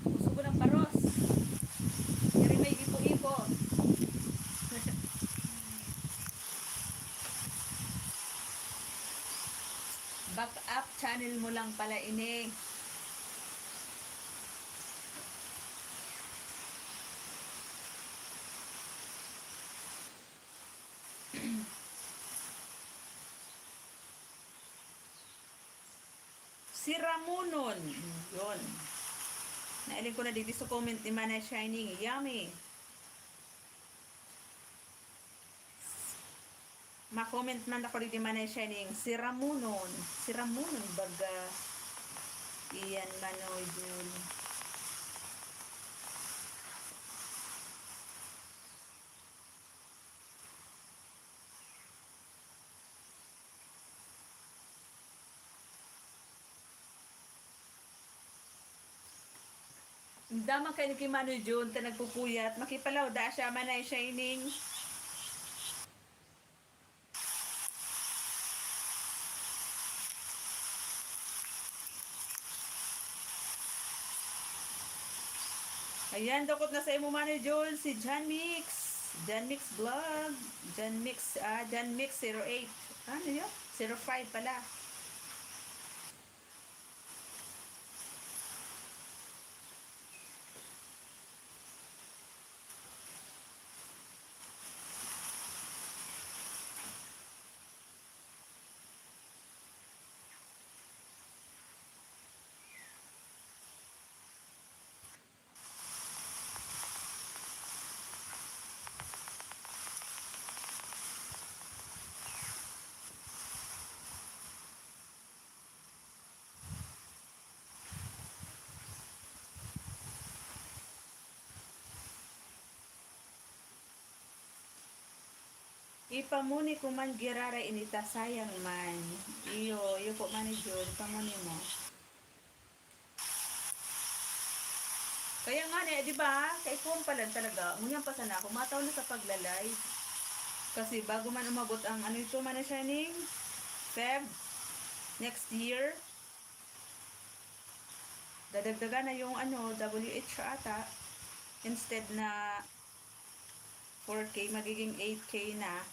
Gusto ko ng paros. Kaya may ipo-ipo. Back up channel mo lang pala ini. Si Ramonon. Yun. Nailing ko na dito sa comment ni Manay Shining. Yummy. Ma-comment man ako dito Manay Shining. Si Ramonon. Si Ramonon baga. Iyan Manoy Jun. Dama kayo kay Manoy Jun. Ta nagpupuyat. Makipalaw da siya Manay Shining. Ayan, dukot na sa imo Manay Jun, si Jan Mix. Jan Mix Vlog. Jan Mix 08. Ano yun? 05 pala. Ipamuni ko man girara inita sayang man. Iyo po Manay Jun, ipamuni mo. Kaya nga ne, di ba? Kay kung pala talaga, ngunyan pa sana ako, mataw na sa paglalay. Kasi bago man umabot ang ano ito Manay Shining, Feb, next year, dadagdagan na yung ano, WH ata, instead na 4K, magiging 8K na.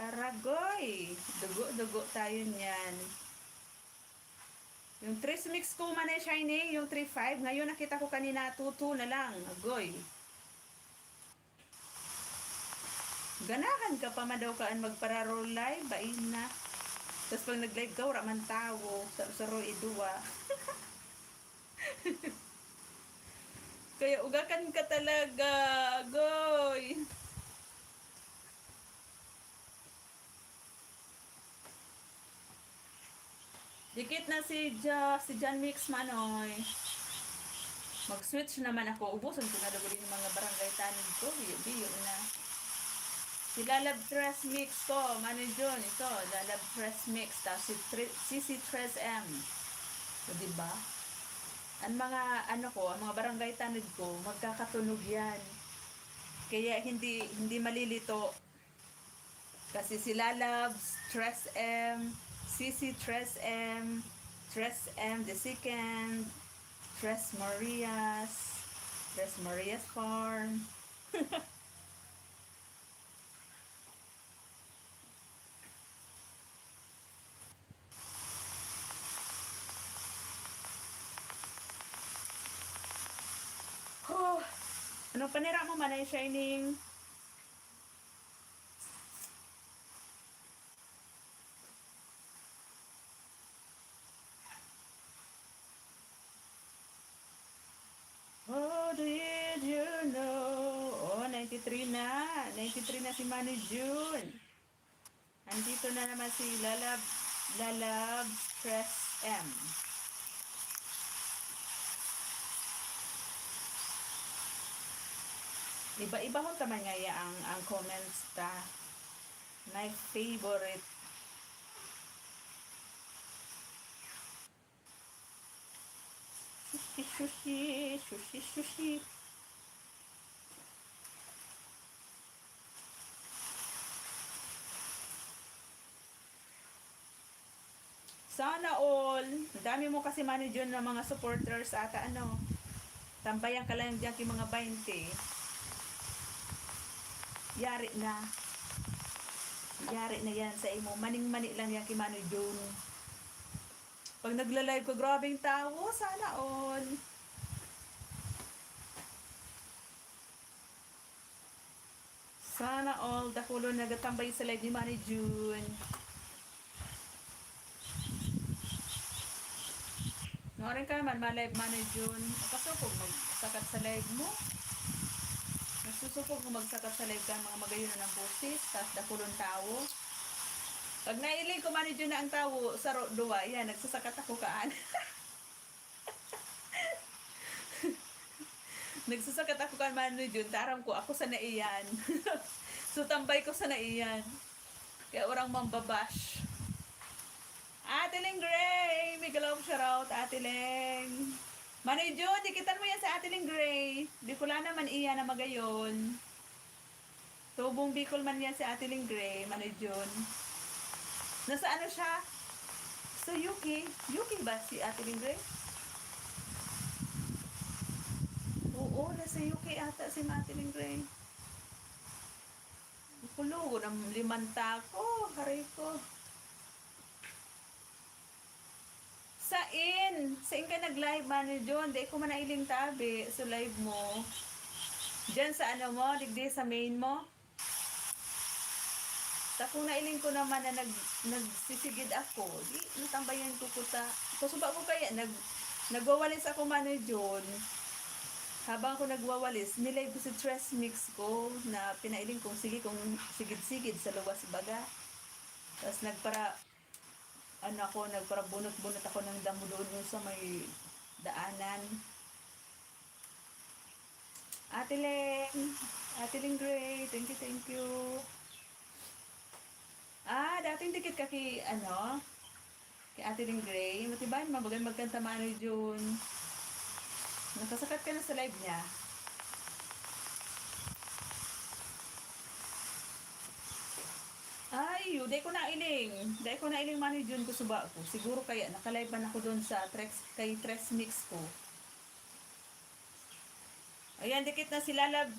Aragoy! Dugo-dugo tayo niyan. Yung 3 mix ko man ay shiny, yung 3.5. Ngayon nakita ko kanina 2.2 na lang. Agoy. Ganahan ka pa man daw kaan magpararo live, bain na. Tapos pag nag-live ka, wala man tawo. Saro idua. Kaya ugakan ka talaga. Agoy. Dikit na si John Mix Manoy. Mag-switch naman ako. Ubusan ko na daw din yung mga barangay tanin ko. Biyo na. Si Lalab Tres Mix ko. Mano John. Ito. Lalab Tres Mix. Tapos si CC Tres M. So, diba? Ang mga, ang mga barangay tanid ko, magkakatunog yan. Kaya hindi malilito. Kasi si Lalab Tres M, CC Tres M the second, Tres Marias Farm. Oh, ano panira mo man ay shining? Oh, did you know? Oh, 93 na. 93 na si Manny June. Andito na naman si Lalab Stress M. Iba-iba ko taman nga ang comments ta. My favorite. Sushi. Sana all. Dami mo kasi manager ng mga supporters ata tambayan ka lang dyan yung mga 20. Yari na yan sa imo. Maning-mani lang yan kay Manoy June. Pag nagla-live ko, grabing tao. Sana all. Sana all. Dakulo nagatambay sa live ni Manoy June. Norin ka man, ma-live Manoy June. Kasupog magsakat sa live mo. Nagsusupog kung magsakat sa live ka mga magayon ng busis. Tapos dakulong tao. Pag nailing ko Manoy June na ang tao, saro duwa, yan, nagsasakat ako kaan. Nagsasakat ako kaan Manoy June, taram ko, ako sa naiyan. So, tambay ko sa naiyan. Kaya orang mambabash. Ate Ling Gray! May galawang shoutout, Ate Ling. Manoy June, dikitan mo yan sa Ate Ling Gray. Di ko lang naman iya na magayon. Tubong Bicol man yan si Ate Ling Gray, Manoy June. Nasa ano siya? So, Yuki. Yuki ba si Ate Ling Gray? Oo, nasa Yuki ata si Ate Ling Gray. Kulugo ng limanta ko. Haray ko. Sain ka nag-live man John. Di ko man nailing tabi. So, live mo. Diyan sa ano mo, digdi sa main mo. Sa kung nailing ko naman na nagsisigid ako, di natambayan ko ta. Kasuba ko kaya, nagwawalis ako Manoy John. Habang ako nagwawalis, nilive ko si Tres Mix ko na pinailing kong sige kung sigid-sigid sa luwas baga. Tapos nagpara bunot-bunot ako ng damo doon sa may daanan. Ate Ling Gray, thank you. Dating dikit ka kay Ate Ling Gray. Matibay, mabagan magkanta Manoy June. Nakasakat ka na sa live niya. Day ko na iling Manoy June ko suba ko. Siguro kaya nakalive man ako doon sa kay Tres Mix ko. Ayan, dikit na si Lalab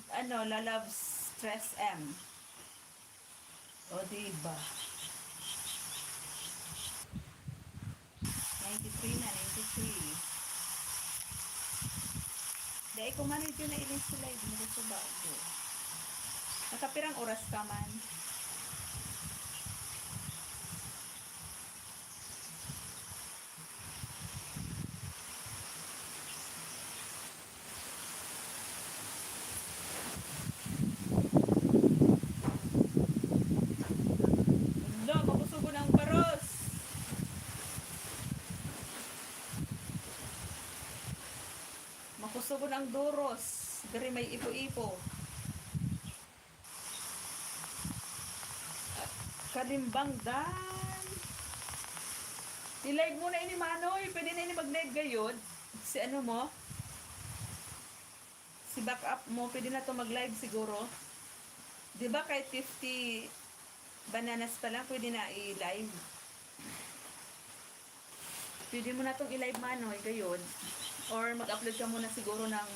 Stress M. O, diba? 93 na, 93. Dahil ko manage yun na ilis sila, hindi mo sa bago. Nakapirang oras ka man. Hala, makusugo ng paros. Makusugo ng duros. Dari may ipo-ipo. Kalimbang dan. I-live mo na ini Manoy. Pwede na ini mag-live gayon. Si ano mo? Si backup mo. Pwede na to mag-live siguro. Diba kahit 50 bananas pa lang, pwede na i-live. Pwede mo na itong i-live Manoy gayon. Or mag-upload ka muna siguro ng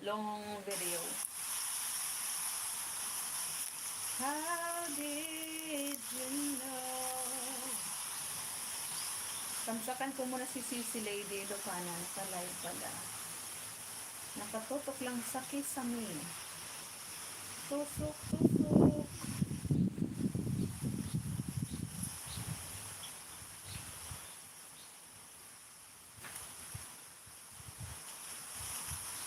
long video. How did you know? Tamsakan ko muna si Sisi Lady Lucanan sa live pala. Nakatutok lang sa kisame. Tusok, tusok.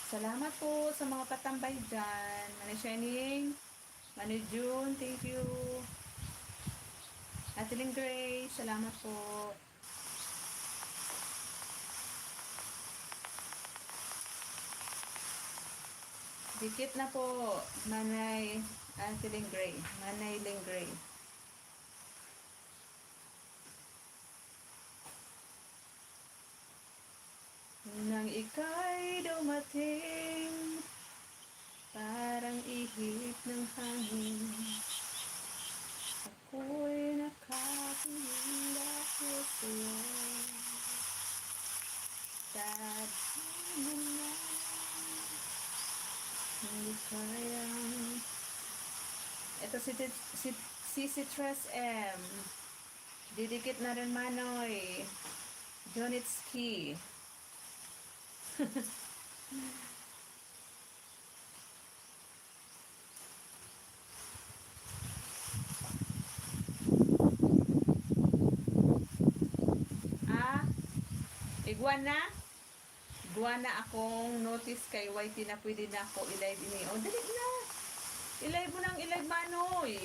Salamat po sa mga patambay dyan. Manay Shining, Manay June, thank you. Ateling Grace, salamat po. Dikit na po, Manay Ateling Gray, Manay Ling Gray. Nang ika'y dumating, parang ihip ng hangin, ako'y nakatingin dahil sa'yo. Dahil mo na, hindi kayang. Ito si Tres M. Didikit na rin Manoy. Jonitski. Iguana? Iguana akong notice kay YT na pwede na ako i-live ini. O, dali na. I-live mo nang i-live Manoy.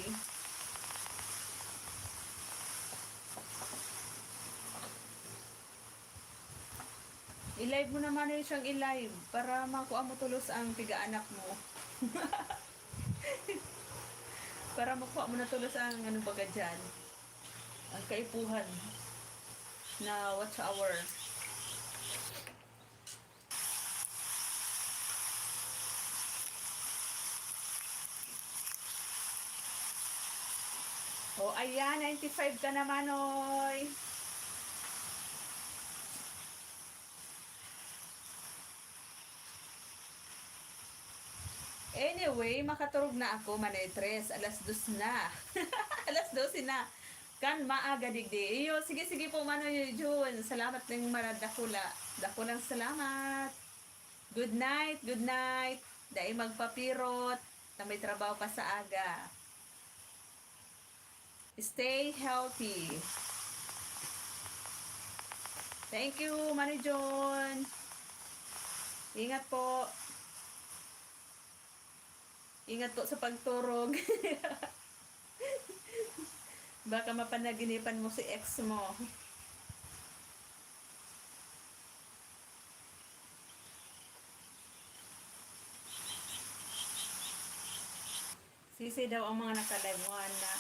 I-live mo naman yun siyang i-live para makuha mo tulos ang tiga-anak mo. Para makuha mo na tulos ang ano baga dyan. Ang kaipuhan na watch hour. O ayan, 95 ka naman oy. Anyway, makaturog na ako, Manay Tres. Alas 2 na. Alas 12 na. Kan maaga digdi. Iyo, sige po, Manoy June. Salamat ng maradakula. Dakulang salamat. Good night, good night. Dahil magpapirot. Na may trabaho pa sa aga. Stay healthy. Thank you, Manoy June. Ingat po. Ingat po sa pagturog. Baka mapanaginipan mo si ex mo. Sisi daw ang mga nakalive na.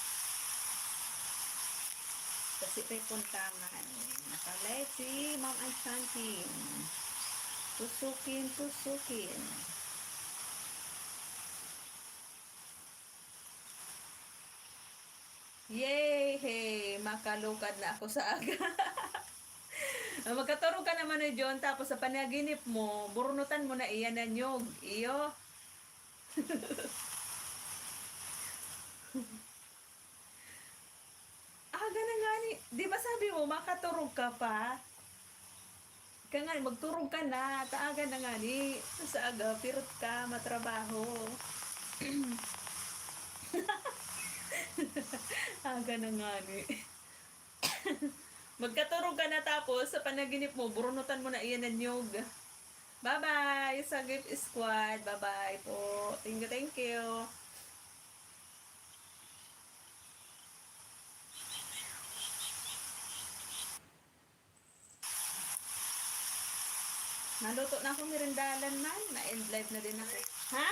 Kasi may puntangan. Nakalive si Ma'am Anshantin. Tusukin, tusukin. Yay! Hey, makalukad na ako sa aga. Magkaturog ka naman ni John, tapos sa panaginip mo, burunutan mo na iyan na nyog. Iyo. Ganun nga ni. Di ba sabi mo, makaturog ka pa? Kaya nga, magturog ka na. Taaga na nga ni. Sa aga, pirot ka, matrabaho. Aga na nga ni. Magkaturog ka na tapos sa panaginip mo, burunutan mo na iyan ang nyog. Bye-bye sa Gift Squad. Bye-bye po. Thank you, thank you. Naluto na ako mirindalan man. Na-end live na din ako. Ha?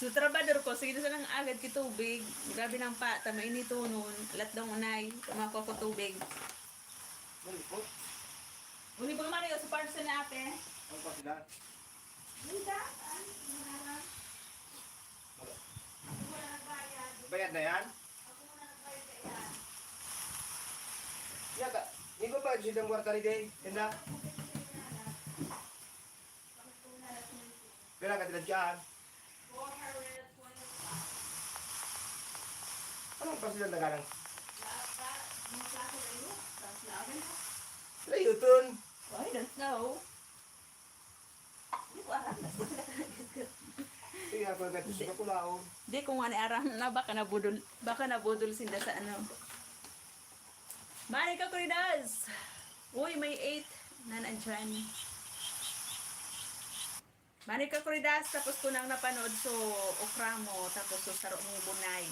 So, trabador ko. Sige na lang agad kitubig. Grabe ng pata. Mainito nun. Alat daw unay. Tumako ko tubig. Malipot. Uli pa naman yung sa parcel na ate. Ang pa sila. Linda? Bayad na yan? Yaga. Hindi ba ba silang warta ni Day? Hindi. Kailan ka tinadyan? Anong pa silang nagalang? Layuton. I don't know. Hindi ko aram. Sige ako agad sa kulaon. Hindi ko nga aram na baka nabudol sila sa ano. Mani ka Kuridas! Uy, may 8 na nandyan. Mani ka Kuridas, tapos ko nang napanood so Okramo, tapos so Saro mong Bunay.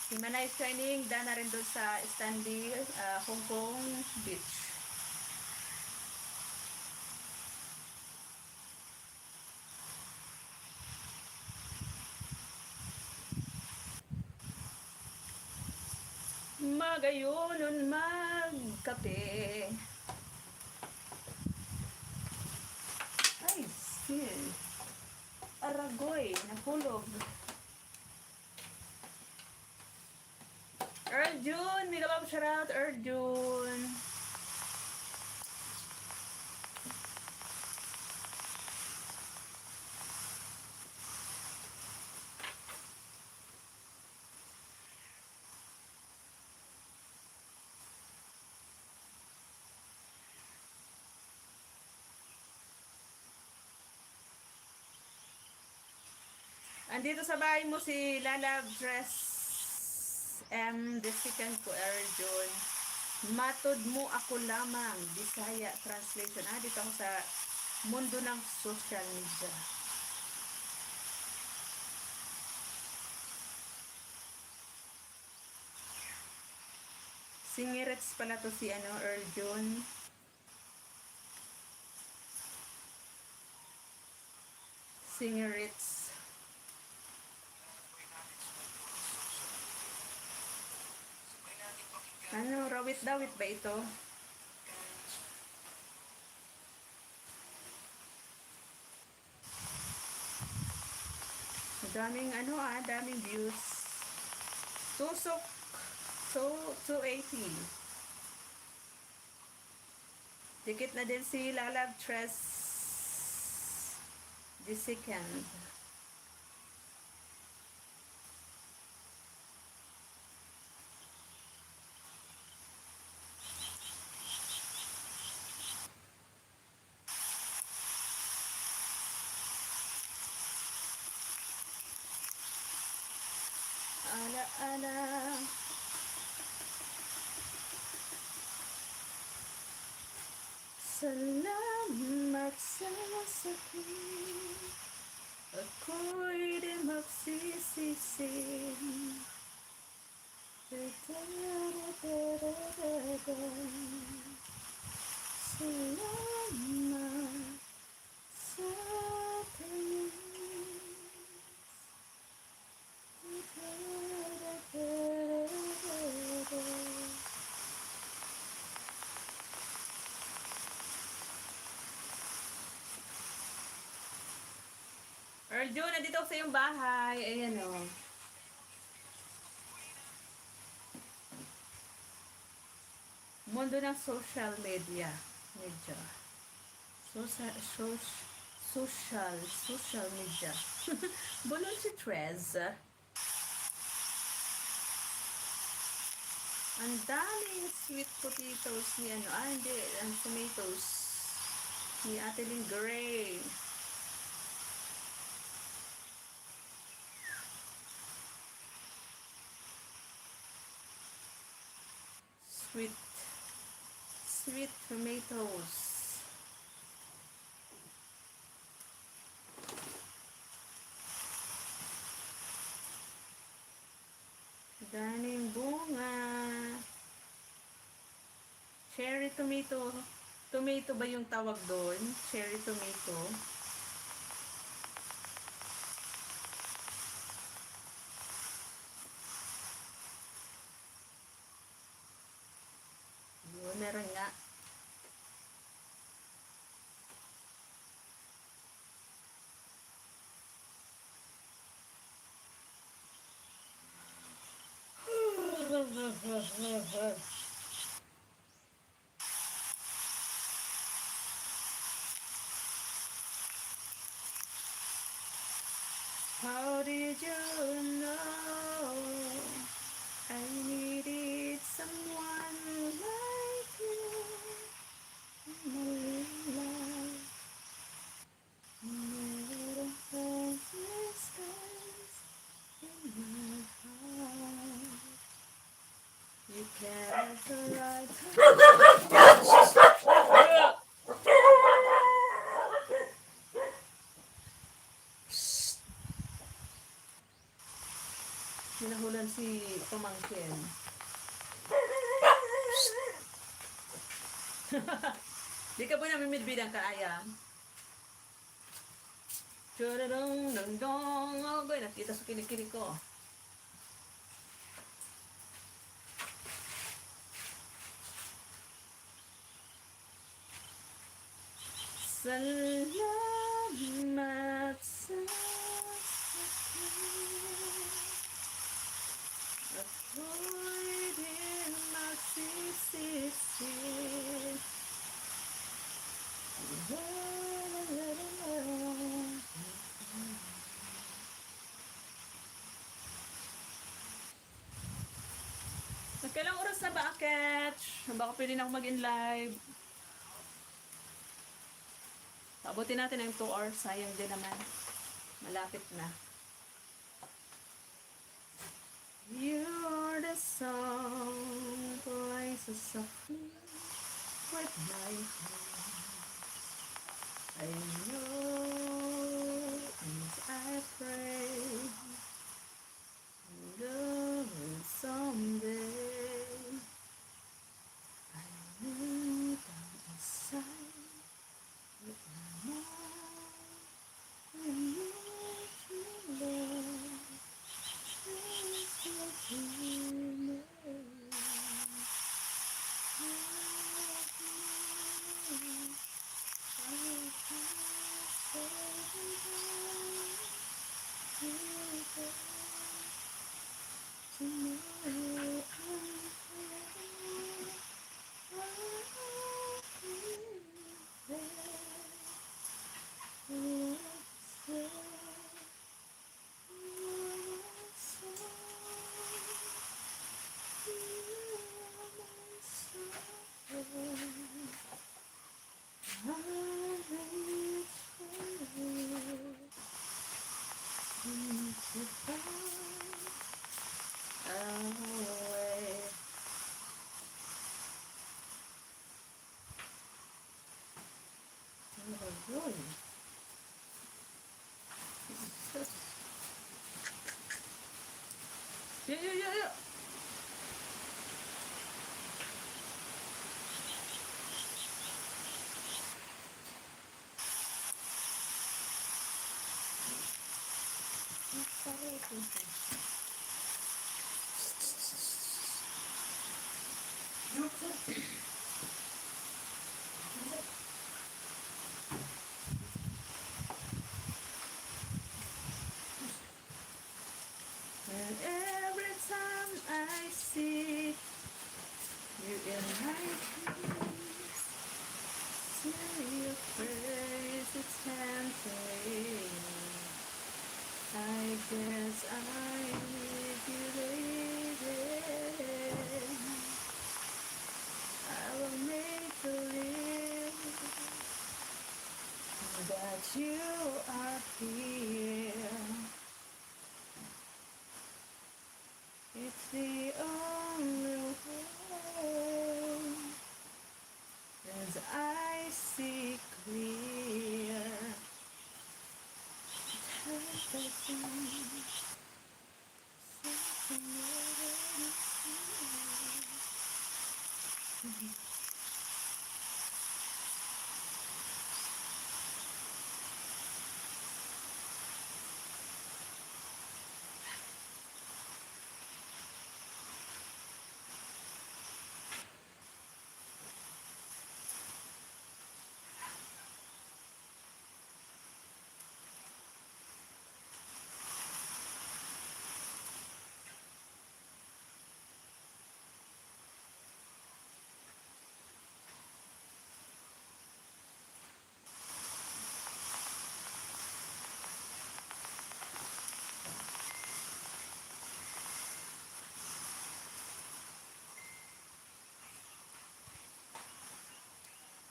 Si Manay Shining, dana rin doon sa Stanley, Hong Kong Beach. Magayonon magkape. Ay, still. Aragoy, nahulog. Earl June, mega love shoutout, Earl June. Andito sa bahay mo si Lalab Dress the second ko Erjon. Matod mo ako lamang. Bisaya translation. Dito ako sa mundo ng social media. Singirets pala to si Erjon. Singirets. Rawit-dawit ba ito? Daming daming views. Tusok. So, 280. Dikit na din si Lalab Tress the second. Ala-ala. Salamat sa sakit. Ako'y di magsisisi. Salamat sa tamis. Earl June, nandito ako sa iyong bahay. Ayan o. Mundo ng social media. Media. Social media. Bulol si Trez. Ang daming sweet potatoes ni ano. Ah, hindi. Ang tomatoes. Ni Ate Lynn Gray. Sweet. Sweet tomatoes. Daming bunga. Cherry tomato. Tomato ba yung tawag doon? Cherry tomato. Yun, meron nga. How did you know I needed someone like you in my life? Never felt this space in my heart. You characterize Hinahulan si pamangkin. Di ka po namimidbidan ka, ayam. Churarong, dong, dong. Okay, nakita sa kinikiri ko. Salamat sa ako'y di magsisisi. Nagkailang oras na ba, Aketch? Baka pwede na ako mag-in live. Abutin natin ang 2 hours. Sayang din naman. Malapit na. You're the song plays softly with my heart. I know and I pray that someday I will down inside with my mind and you love. Yeah. And every time I see you in my that you are here. It's the only way, as I see clear. Something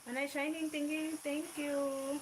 Manay Shining, thank you.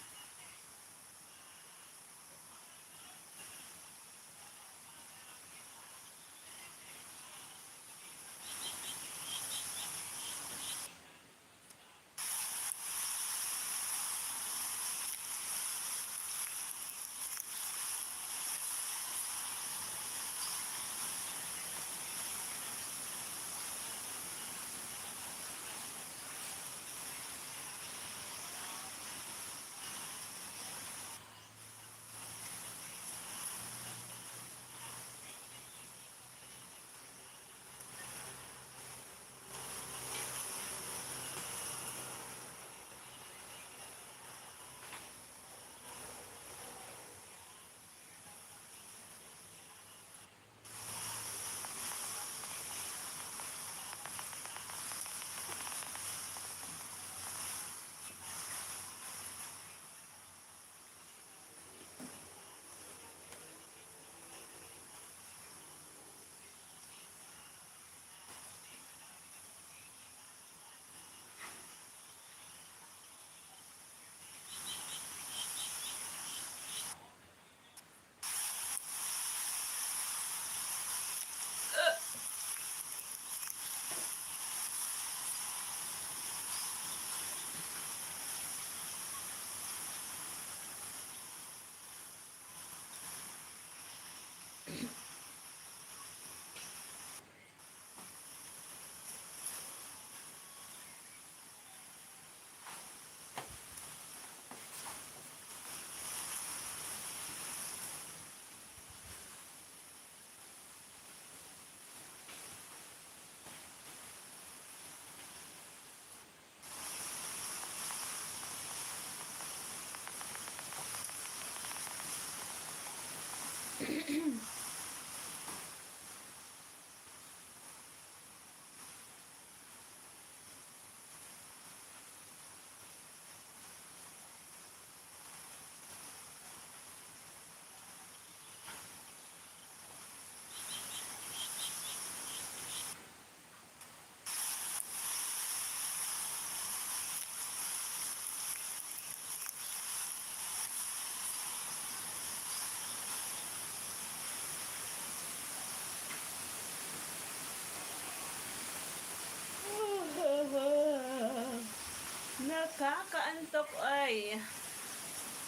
Nakakaantok ay.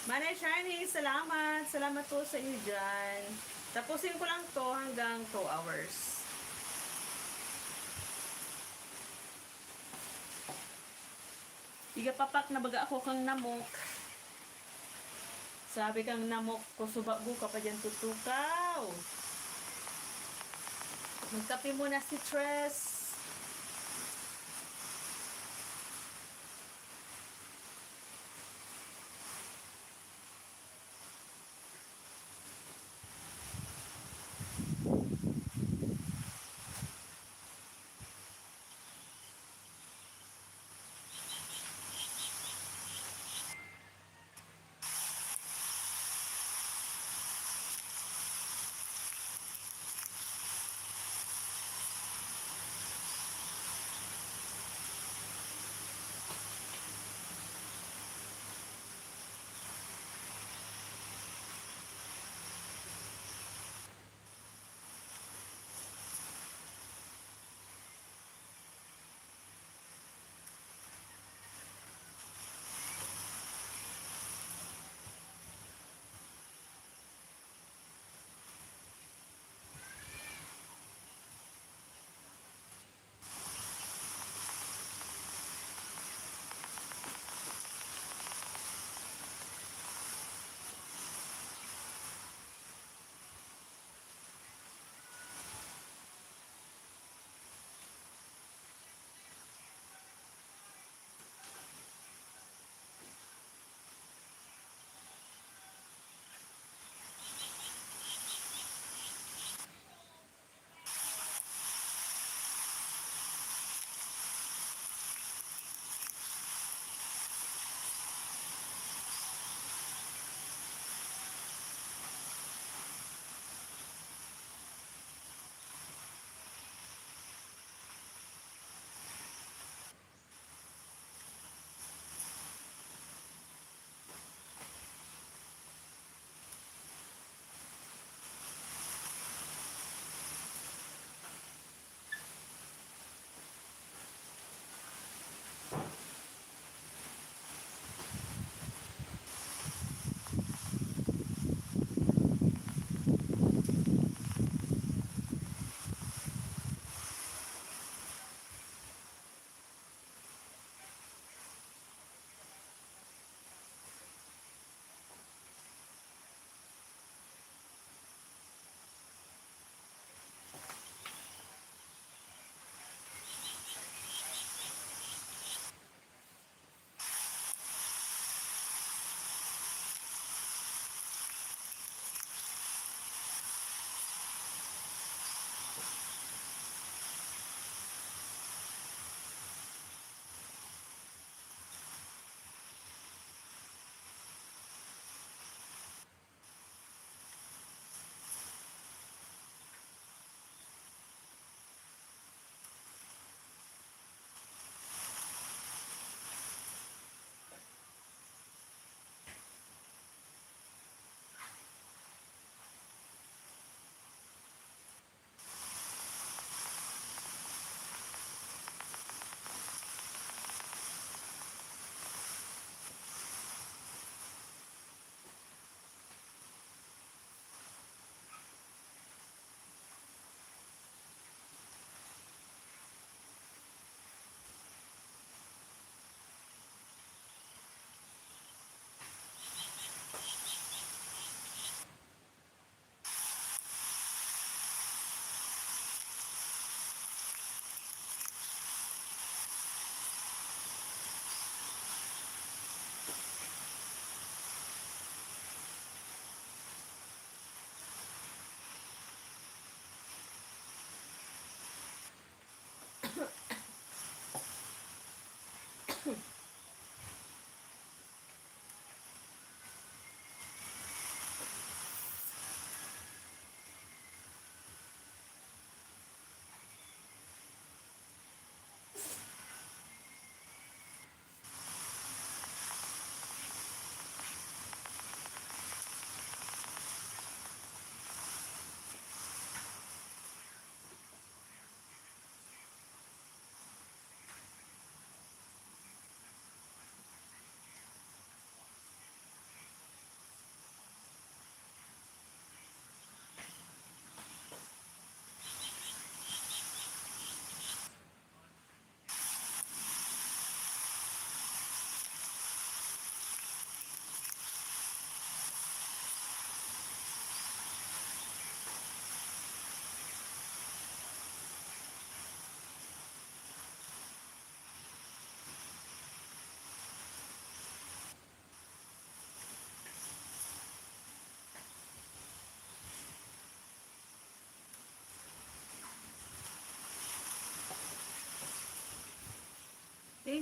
Manay Shiny, salamat. Salamat po sa inyo dyan. Tapusin ko lang to hanggang 2 hours. Iga papak na baga ako kang namok. Sabi kang namok ko subago ka pa dyan tutukaw. Magkape muna si Tres.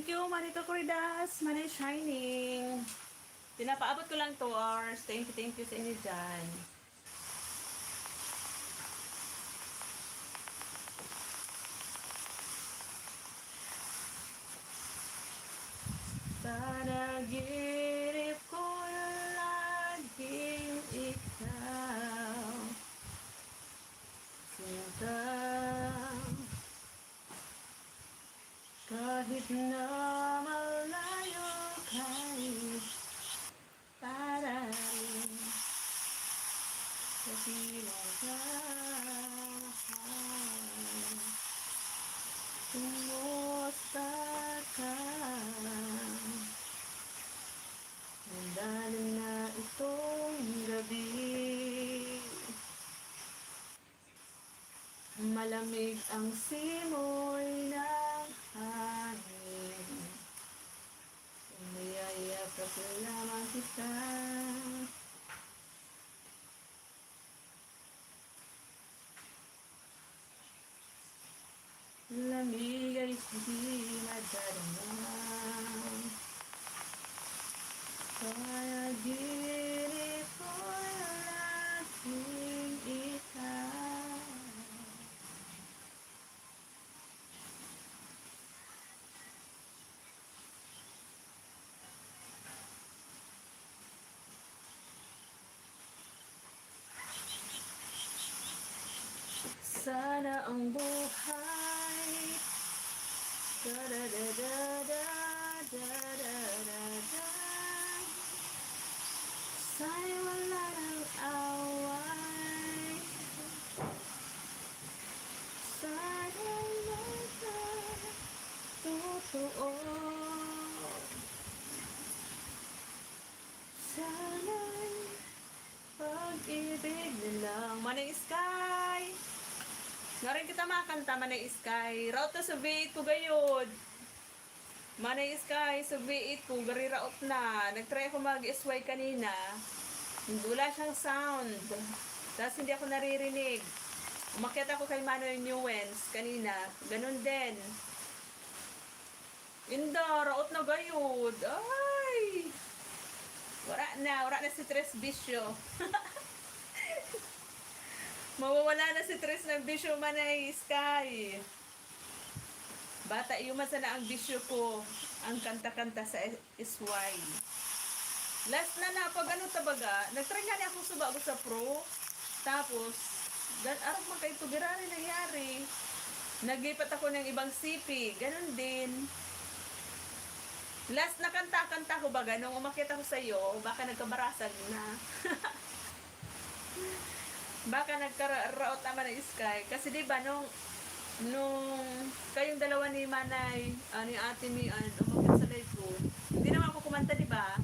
Thank you, Manito Corridas. Manay Shining. Pinapaabot ko lang 2 hours. Thank you sa inyo dyan. Panaginip ko laging ikaw. Sinta, kahit na malayo kayo, para rin sa pinagmamahal. Kumusta ka? Dahil na itong gabi, malamig ang simoy ng hangin. Umayayakap lamang kita. Lamig ay hindi madarama. Panaginip ko laging ikaw. Sana ang buhay da da da da da da da da da sa'y wala ng away. Sana wala totoo. Sana'y pag-ibig nilang Manay Sky. Nga rin kita makanta, Manay Sky. Raot na sa V8 ko gayod. Manay Sky, sa V8 ko, gari raot na. Nag-try ako mag-SY kanina. Wala siyang sound. Tapos hindi ako naririnig. Umakyat ako kay Manuel Newens kanina. Ganun din. Inda, raot na gayod. Ay! Wala na si Tres Bisyo. Mawawala na si Tres ng bisyo, Manay Sky. Bata, yuman sana ang bisyo ko. Ang kanta-kanta sa SY. Last na pag ano tabaga, nagtry nga niya akong subago sa pro. Tapos, arap man kayo tubirari nangyari. Naglipat ako ng ibang CP. Ganon din. Last na kanta-kanta ko baga, nung umakyat ako sa'yo, baka nagkabarasag na. Baka nagkaraot naman ng Sky. Kasi diba, nung kayong dalawa ni Manay, ni ate ni umakyat sa live ko, hindi naman ako kumanta, diba?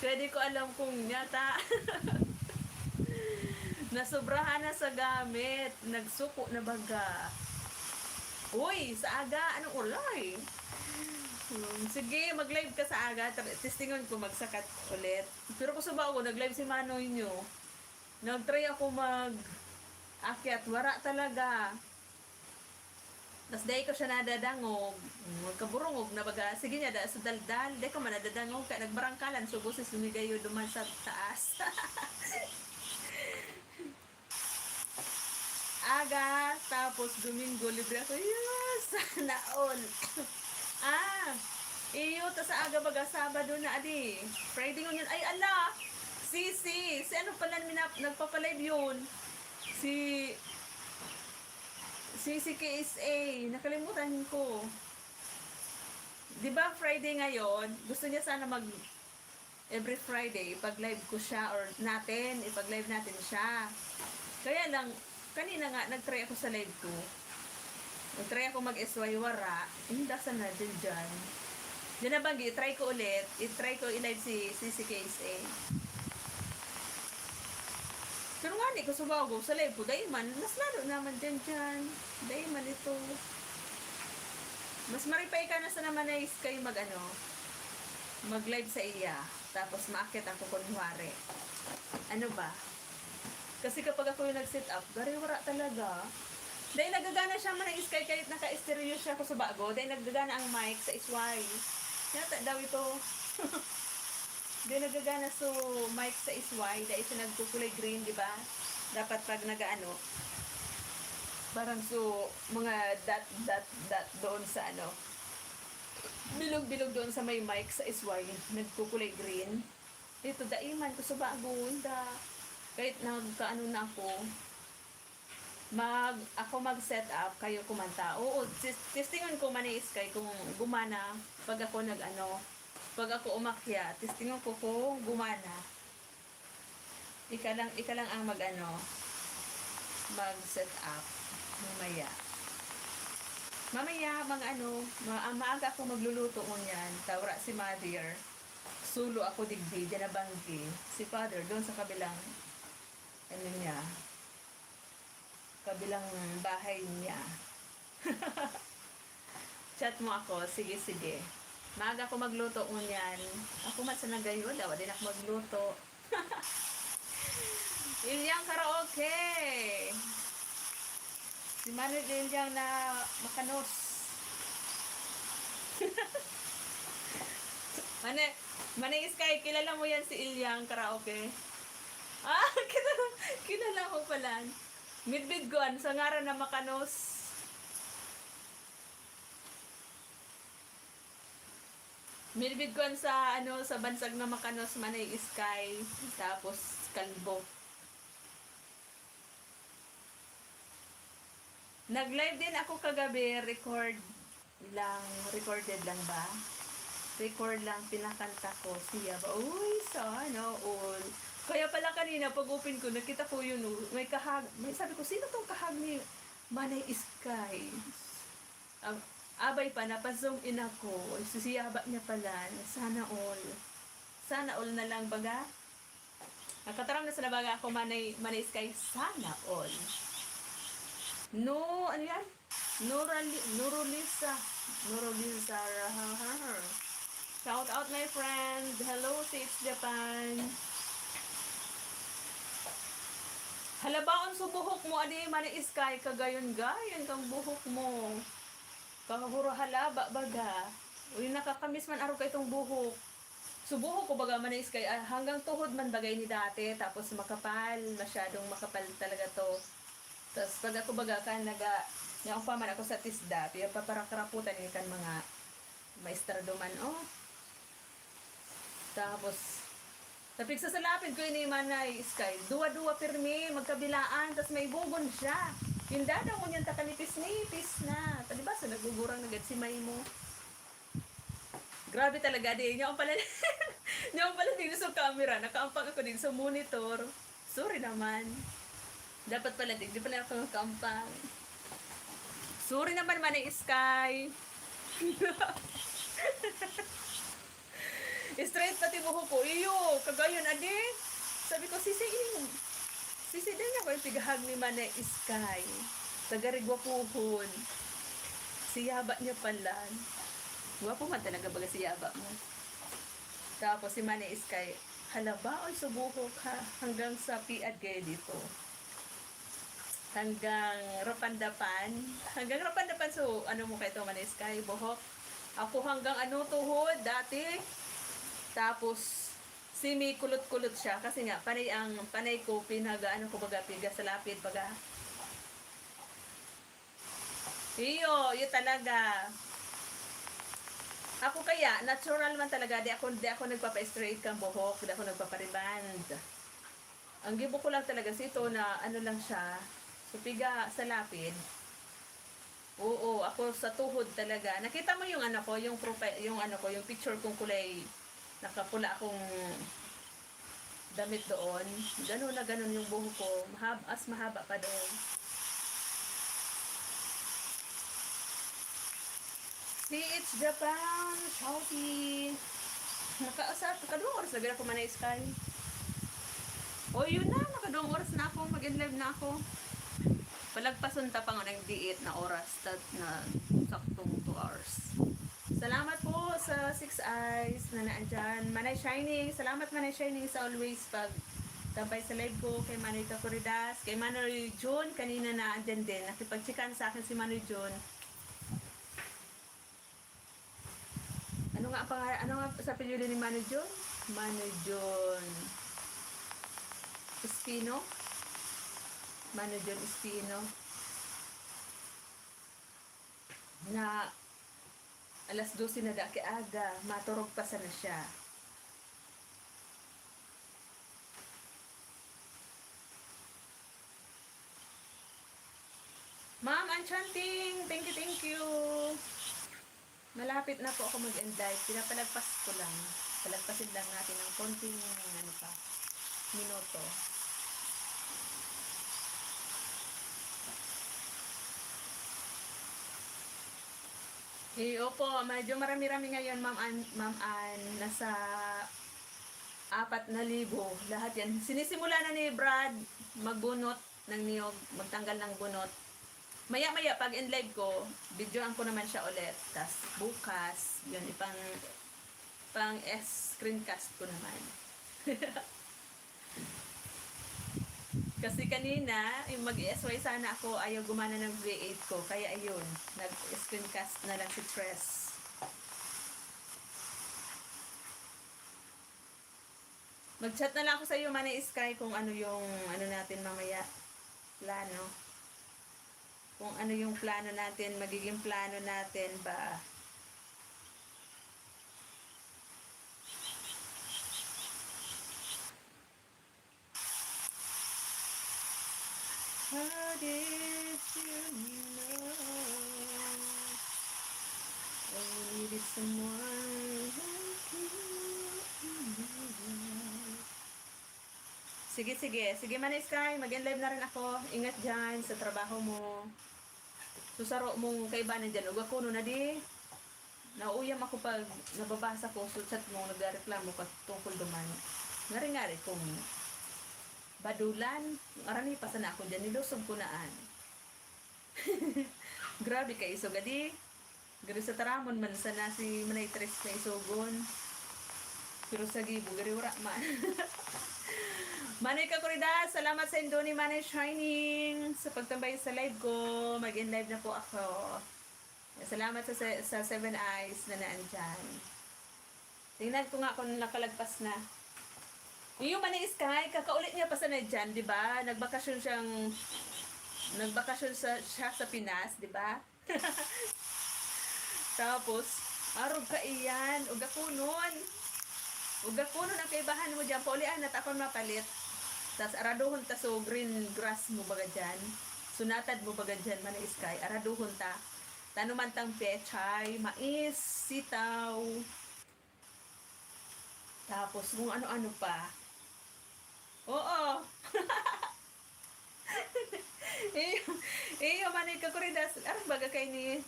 Pwede ko alam kung yata nasobrahan na sa gamit. Nagsuko na baga. Uy, sa aga, anong ulay? Sige, mag-live ka sa aga. Testingon ko, magsakat ulit. Pero kung sabaw ko, nag-live si Manoy nyo. Nag-try ako mag-akyat. Wara talaga. Tapos dahil ko siya nadadangog. Magkaburungog na baga. Sige niya, sa daldal. Dahil ko manadadangog ka. Nagbarangkalan. So, busis lumigayo duman sa taas. Aga. Tapos, Domingo, libre ako. Yes! Sana all. Iyo, ta sa aga baga, Sabado na, adi. Friday yun. Ay, ala! Si ano pala nagpapalive yun? Si KSA. Nakalimutan ko. Diba Friday ngayon? Gusto niya sana every Friday, ipag-live ko siya or natin, ipag-live natin siya. Kaya lang, kanina nga, nag-try ako sa live ko. Nag-try ako mag-SY wara. Hindi sana din dyan. Diyan na bagi, try ko ulit. I-try ko i-live si KSA. Pero nga ni, kung subago sa live ko, dahil man, mas lalo naman dyan. Dahil man ito. Mas maripay ka na sa naman na kayo mag-live sa iya. Tapos maakit ako kunwari. Ano ba? Kasi kapag ako yung nag-set up, gari wala talaga. Dahil nagagana siya man ang Sky kahit naka-stereo siya ko sa bago. Dahil nagagana ang mic sa SY. Yata daw ito. Dahil nagagana so mic sa SY. Dahil siya nagkukulay green, di ba? Dapat pag nagaano, parang so mga dot doon sa ano. Bilog-bilog doon sa may mic sa SY. Nagkukulay green. Ito, daiman ko sa bago. Kahit nagkaano na ako, ako mag-set up, kayo kumanta. Oo, testingan ko man Sky kung gumana pag ako pag ako umakyat, testingan ko kung gumana. Ika lang ang mag-set up mamaya maaga ako magluluto ngunyan. Tawra si mother, sulo ako digdi, dyan na banggi si father doon sa kabilang kabilang bahay niya. Chat mo ako, sige. Maaga ako magluto ngunyan. Ako masanagayon, daw din ako magluto. Ilyang karaoke. Si Manny Ilyang na makanos. Manny Sky, kilala mo yan si Ilyang karaoke? Ah, kilala ko pala. Midbid guan sa ngaran na makanos. Midbid guan sa sa bansag na makanos Manay Sky, tapos kalbo. Nag-live din ako kagabi, recorded lang ba? Record lang, pinakanta ko siya ba? Uy, sana all. Kaya pala kanina, pag open ko, nakita ko yun, sabi ko, sino tong kahag ni Manay Sky? Abay pa, napazong in ako. Susiyaba niya pala, sana all na lang baga. Nakataram na sa nabaga ako, Manay Sky, sana all. No, ano yan? Nurulisa. Shout out my friend. Hello, Sage Japan. Halabaon sa buhok mo, adi Manay Sky, kagayon kang buhok mo. Kakahuro halaba baga. Uy, nakakamiss man araw ka itong buhok. Subuhok ko baga Manay Sky, hanggang tuhod man bagay ni dati, tapos makapal, masyadong makapal talaga to. Tapos pag ako baga yung paman ako sa tisda, yung paparakaraputan yung kan mga maestrado man, Tapos, tapos sa salapid ko yun Manay Sky, duwa-duwa pirmi, magkabilaan, tapos may bugon siya. Yung dadaw mo niyan takanipis-nipis na. Diba sa nagugurang nagad si May mo? Grabe talaga din. Yung pala dito sa camera, nakaampag ako din sa monitor. Sorry naman. Dapat pala din, di pala ako nakaampag. Sorry naman Manay Sky. Straight pati buhok ko. Iyo, kagayon adi. Sabi ko, sisi din niya ko yung pigahag ni Manay Sky. Tagarigwapuhon. Siyaba niya pala. Gwapo man talaga baga siyaba mo. Tapos si Manay Sky, halabaon sa buhok ha. Hanggang sa piad kayo dito. Hanggang rapandapan. So, ano mo kayo ito Manay Sky? Buhok. Ako hanggang tuhod dati. Tapos, simi kulot-kulot siya. Kasi nga, panay ko, ko baga, piga sa lapid baga. Iyo talaga. Ako kaya, natural man talaga. Di ako nagpapa-straight kang buhok. Di ako nagpapa-reband. Ang gibo ko lang talaga sito na lang siya. So, piga sa lapid. Oo, ako sa tuhod talaga. Nakita mo yung yung profile, yung picture kong kulay. Nakapula akong damit doon. Ganun yung buhok ko. Mahaba pa doon. CH Japan, Shouty. Nakadung oras na gano'n ko Manay Sky. O yun na, nakadung oras na ako. Mag-in-live na ako. Palagpasunta pa nga ng diet na oras. Na saktong 2 hours. Salamat po sa 6 Eyes na naandyan. Manay Shining. Salamat Manay Shining sa always pag Tabay sa live ko kay Manoy Kakuridas, kay Manoy June, kanina na andyan din. Nakipag-checkan sa akin si Manoy June. Ano nga sa pinili ni Manoy June? Manoy June Espino? Manoy June Espino. Na alas 12 na daki aga, maturog pa sana siya. Ma'am Enchanting, thank you. Malapit na po ako mag-end live. Pinapalagpas ko lang. Palagpasin lang natin ng konting minuto. Opo, medyo marami-rami ngayon, Ma'am Ann. Nasa 4,000. Lahat yan. Sinisimula na ni Brad magbunot ng niyog, magtanggal ng bunot. Maya-maya, pag in live ko, videoan ko naman siya ulit. Tapos bukas, yun, pang screencast ko naman. Kasi kanina, mag-SY sana ako, ayaw gumana ng V8 ko. Kaya ayun, nag-screencast na lang si Tres. Mag-chat na lang ako sa iyo, Manay Sky, kung ano yung, natin mamaya, plano. Kung ano yung plano natin, magiging plano natin ba. How did you know I needed someone like you? Sige, Manay Sky, mag-live na rin ako. Ingat dyan sa trabaho mo. Susaro mong kaibanan dyan. Uga ko na di. Nauuyam ako pag nababasa ko. Susat mo, nagreklamo ka tungkol duman. Ngari-ngari kung badulan. Arani pa sana ako dyan. Nilusog ko naan. Grabe ka iso gadi. Gari sa taramon man sana si Manay Tres na isogon. Pero sa gibo, gari wala man. Manay Kakuridas, salamat sa Indoni Manay Shining sa pagtambay sa live ko. Mag-in live na po ako. Salamat sa 7 Eyes na naandyan. Tingnan ko nga kung nakalagpas na. Yung Manay Sky, kakaulit niya pa sana dyan, di ba? Nagbakasyon siya sa Pinas, di ba? Tapos, arog ka iyan, uga kunon ang kaibahan mo dyan. Paulian na takon mapalit. Tas araduhon ta so green grass mo baga dyan. Sunatad mo baga dyan, Manay Sky. Araduhon ta. Tanuman tang pechay, mais, sitaw. Tapos kung ano-ano pa. Oo. Iyo, Manay Kakuridas. Arang baga kay ni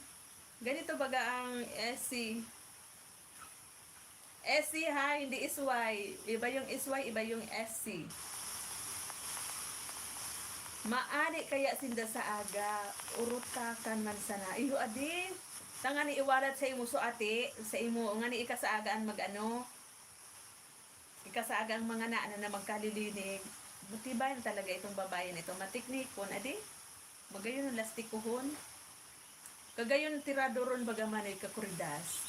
ganito baga ang SC. SC ha, hindi SY. Iba yung SY, iba yung SC. Maari kaya sinda sa aga, urutakan man sana. Iyo adi, tanga ni iwalat sa imo so ate, sa imo, nga ni ikasaagaan magano, ikasaagang mga na magkalilinig. Matibayan talaga itong babae nito, matiknikon, adi, magayon ang lastikuhon. Kagayon tiradoron bagaman ay Kakuridas.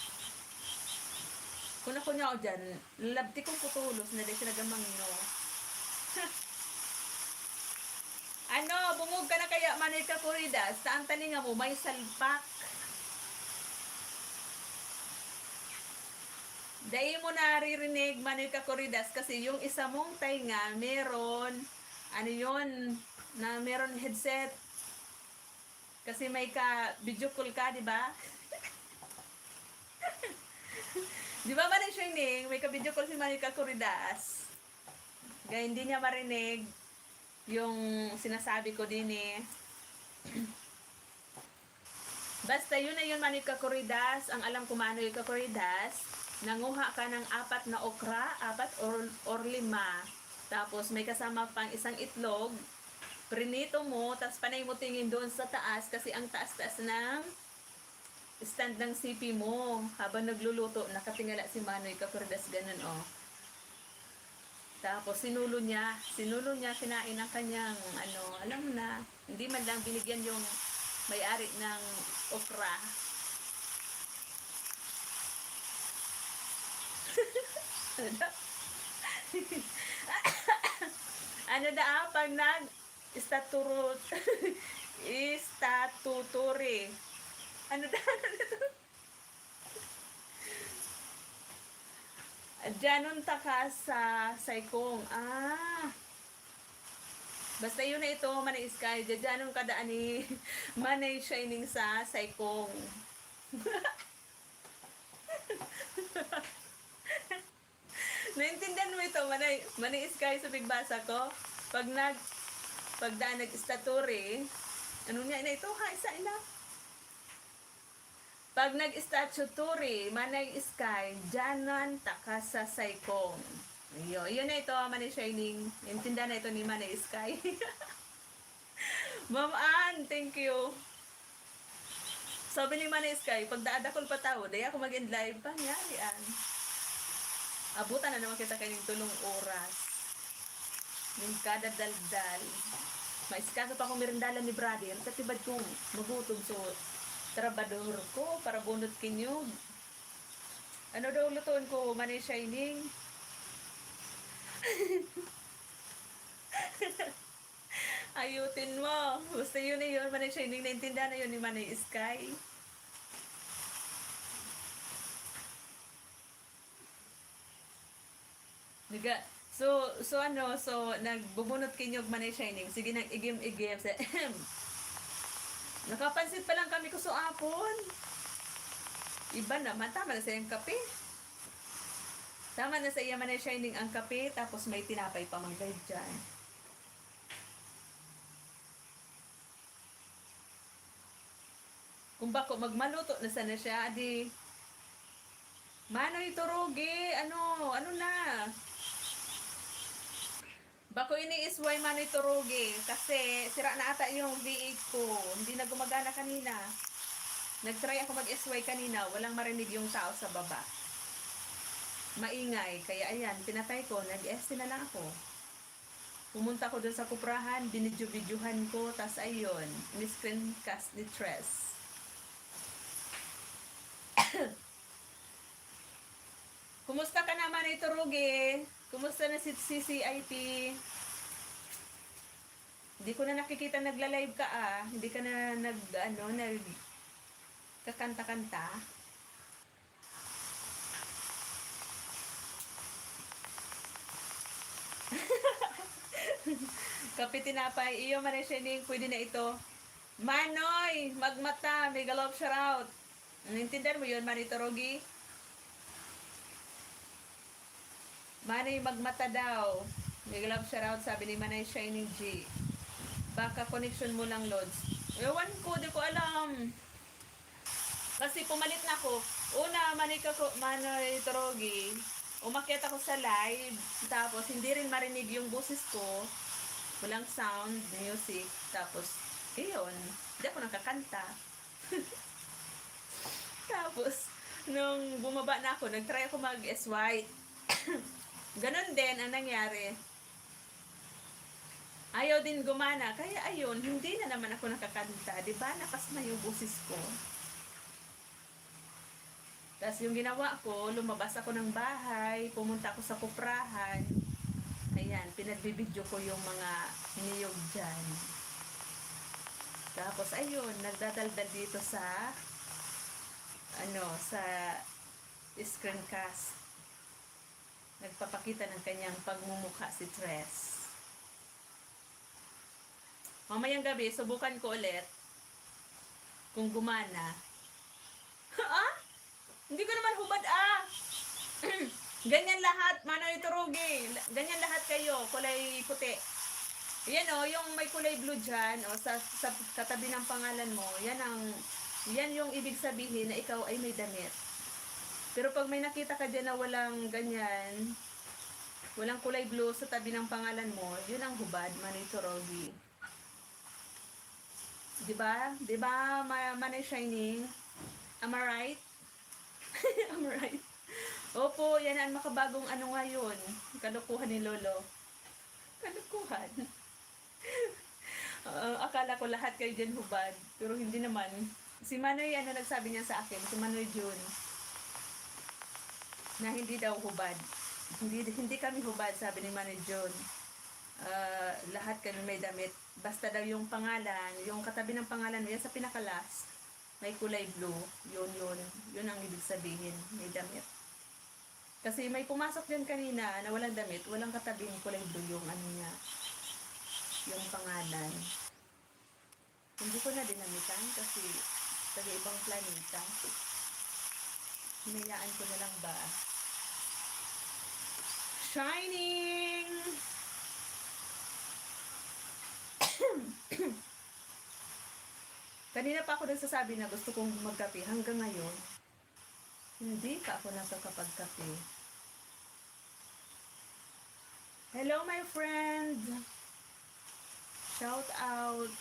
Kung ako niya o dyan, labti kong putulos na di sinagamang no. Ano, bungog ka na kaya Manay Kakuridas, saan talinga mo, may salpak. Dahil mo naririnig Manay Kakuridas kasi yung isa mong tainga, meron, meron headset. Kasi may video call ka, di ba? Di ba Manay Shining, may video call si Manay Kakuridas. Kaya hindi niya marinig yung sinasabi ko din eh. Basta yun na yun Manay Kakuridas. Ang alam ko Manay Kakuridas, nanguha ka ng 4 na okra, 4 or 5. Tapos may kasama pang isang itlog. Prinito mo, tapos panay mo tingin doon sa taas kasi ang taas-taas ng stand ng CP mo. Habang nagluluto, nakatingala si Manoy Kakuridas ganun oh. Tapos sinulo niya, kinain ang kanyang, ano, alam mo na, hindi man lang binigyan yung may-ari ng okra. Ano na pag istaturo, istatuturi. Ano na, Diyanon ta ka sa saykong. Basta yun na ito, manay sky. Diyanon ka daan ni manay shining sa saykong. Naintindihan mo ito, manay sky sa bigbasa ko? Pagdaan nag-istaturi, ano niya na ito? Ha, isa ina. Pag nag-statutory, manay sky, dyanan taka sa saykong. Yun na ito, manay shining. Intindihan na ito ni manay sky. Ma'am Ann, thank you. Sabi ni manay sky, pag daadakol pa tao, daya ako mag-end live pa. Yan. Abutan na naman kita kanyang tulong oras. Yung kada daldal. Maiskasa pa akong merendala ni brother. Katibad kong magutom so trabador ko para bunot kinyog. Ano daw lutuin ko? Manay shining. Ayutin mo. Basta yun na yun. Manay shining. Naintindihan na yun ni Manay Sky. So nagbubunot kinyog Manay shining. Sige nang igim-igim. Nakapansit pa lang kami ko so apon. Iba naman, tama na sa iyang kape. Tama na sa iya Manay shining ang kape, tapos may tinapay pa mang guide dyan. Kung bako magmaluto na sana siya, adi Manoy Turugi, ano na? Bako ini is why Manoy Turugi, kasi sira na ata yung V8 ko, hindi na gumagana kanina. Nagtry ako mag-SY kanina, walang marinig yung tao sa baba. Maingay, kaya ayan, pinatay ko, nag-SC na lang ako. Pumunta ko dun sa kuprahan, binidyo-videohan ko, tas ayun, ni-screencast ni Tres. Kumusta ka naman ito, Rugi? Kumusta na si CCIP? Hindi ko na nakikita nagla-live ka Hindi ka na kakanta-kanta. Kape tinapay, iyo Manay shining, pwede na ito. Manoy, magmata, mega love shoutout. Naintindihan mo yun, Manay Turugi? Manay magmata daw. Mega love shoutout, sabi ni Manay Shining G. Baka connection mo lang, Lods. Ewan ko, di ko alam. Kasi pumalit na ako. Una, Manay Turugi. Umakyat ako sa live. Tapos, hindi rin marinig yung boses ko. Walang sound, music. Tapos, yun. Hindi ako nakakanta. Tapos, nung bumaba na ako, nagtry ako mag-SY. Ganon din ang nangyari. Ayaw din gumana. Kaya ayun, hindi na naman ako nakakanta. Diba? Nakas na yung boses ko. Tapos yung ginawa ko, lumabas ako ng bahay, pumunta ako sa kuprahan. Ayan, pinagbibidyo ko yung mga niyog dyan. Tapos ayun, nagdadaldal dito sa sa screencast. Nagpapakita ng kanyang pagmumukha si Tres. Mamayang gabi, subukan ko ulit kung gumana. Hindi ko naman hubad Ganyan lahat, Manoy Turugi. Ganyan lahat kayo, kulay puti. Yan yung may kulay blue dyan, sa katabi ng pangalan mo, yan yung ibig sabihin na ikaw ay may damit. Pero pag may nakita ka dyan na walang ganyan, walang kulay blue sa tabi ng pangalan mo, yun ang hubad, Manoy Turugi. Diba? Diba, Manay Shining? Am I right? Am I right? Opo, yan ang makabagong ano ngayon. Kalukuhan ni Lolo. Kalukuhan. Akala ko lahat kayo dyan hubad. Pero hindi naman. Si Manoy, ano nagsabi niya sa akin? Si Manoy June. Na hindi daw hubad. Hindi kami hubad, sabi ni Manoy June. Lahat kami may damit. Basta daw yung pangalan, yung katabi ng pangalan, yan sa pinakalas, may kulay blue. Yun ang ibig sabihin. May damit. Kasi may pumasok dyan kanina na walang damit, walang katabing kulay blue yung ano niya, yung pangalan. Hindi ko na dinamitan kasi taga ibang planeta. Hinayaan ko na lang ba. Shining! Kanina pa ako nagsasabi na gusto kong magkape. Hanggang ngayon, hindi pa ako nakakapagkape. Hello, my friend! Shout out!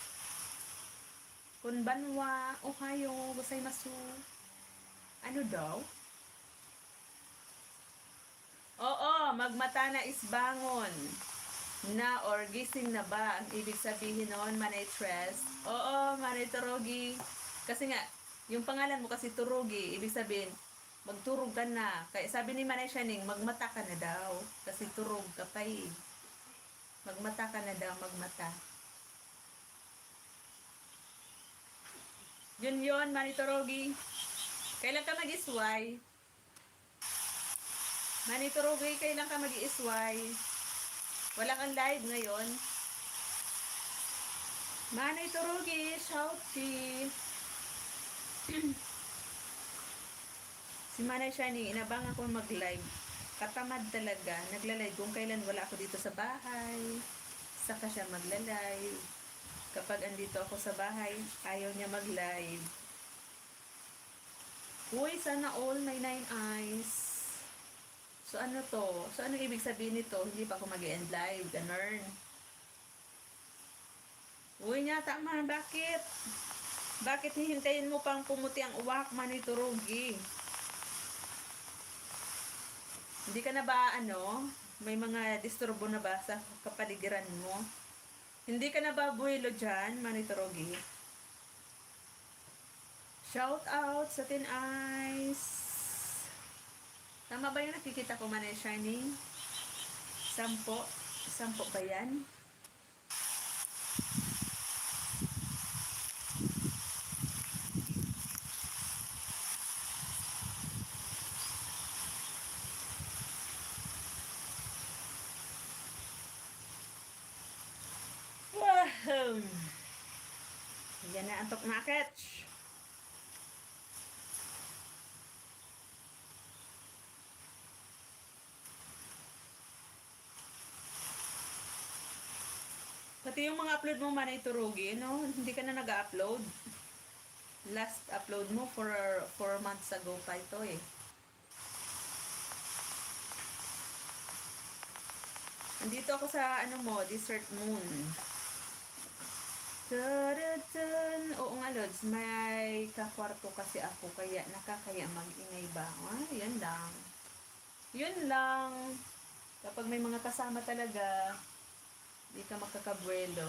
Konbanwa, ohayo, gozaimasu. Ano daw? Oo, magmata na is bangon. Na or gising na ba? Ang ibig sabihin noon, Manay Tres. Oo, Manay Turugi. Kasi nga, yung pangalan mo kasi Turugi, ibig sabihin, magturog ka na. Kaya sabi ni Manay Shining, magmata ka na daw. Kasi turog ka pa eh. Magmata ka na daw, magmata. Yun, Manay Turugi. Kailan ka mag-isway? Manay Turugi, kailan ka mag-isway? Wala kang live ngayon. Manay Turugi, shouty. Si Manay Shani, inabangan ko mag-live. Katamad talaga. Nagla-live kung kailan wala ako dito sa bahay. Saka siya magla-live. Kapag andito ako sa bahay, ayaw niya mag-live. Uy, sana all may 9 eyes. So ano to? So ano ibig sabihin nito? Hindi pa ako mag-end live. Ganun. Uy niya, tama. Bakit? Bakit hihintayin mo pang pumuti ang uwak, Manay Turugi? Hindi ka na ba, may mga disturbo na ba sa kapaligiran mo? Hindi ka na ba buwelo dyan, Manay Turugi? Shout out sa Tin Eyes. Tama ba yung nakikita ko, Manay Shining? 10? 10 ba yan? Wow! Yan na, antok na catch. Pati yung mga upload mo, Manay Turugi, no? Hindi ka na nag-upload. Last upload mo 4 months ago pa ito eh. Andito ako sa Desert Moon. Oo nga, Lods, may kakwarto kasi ako kaya nakakaya mag-ingay ba? Yan lang. Yun lang. Kapag may mga kasama talaga, di ka makakabuelo.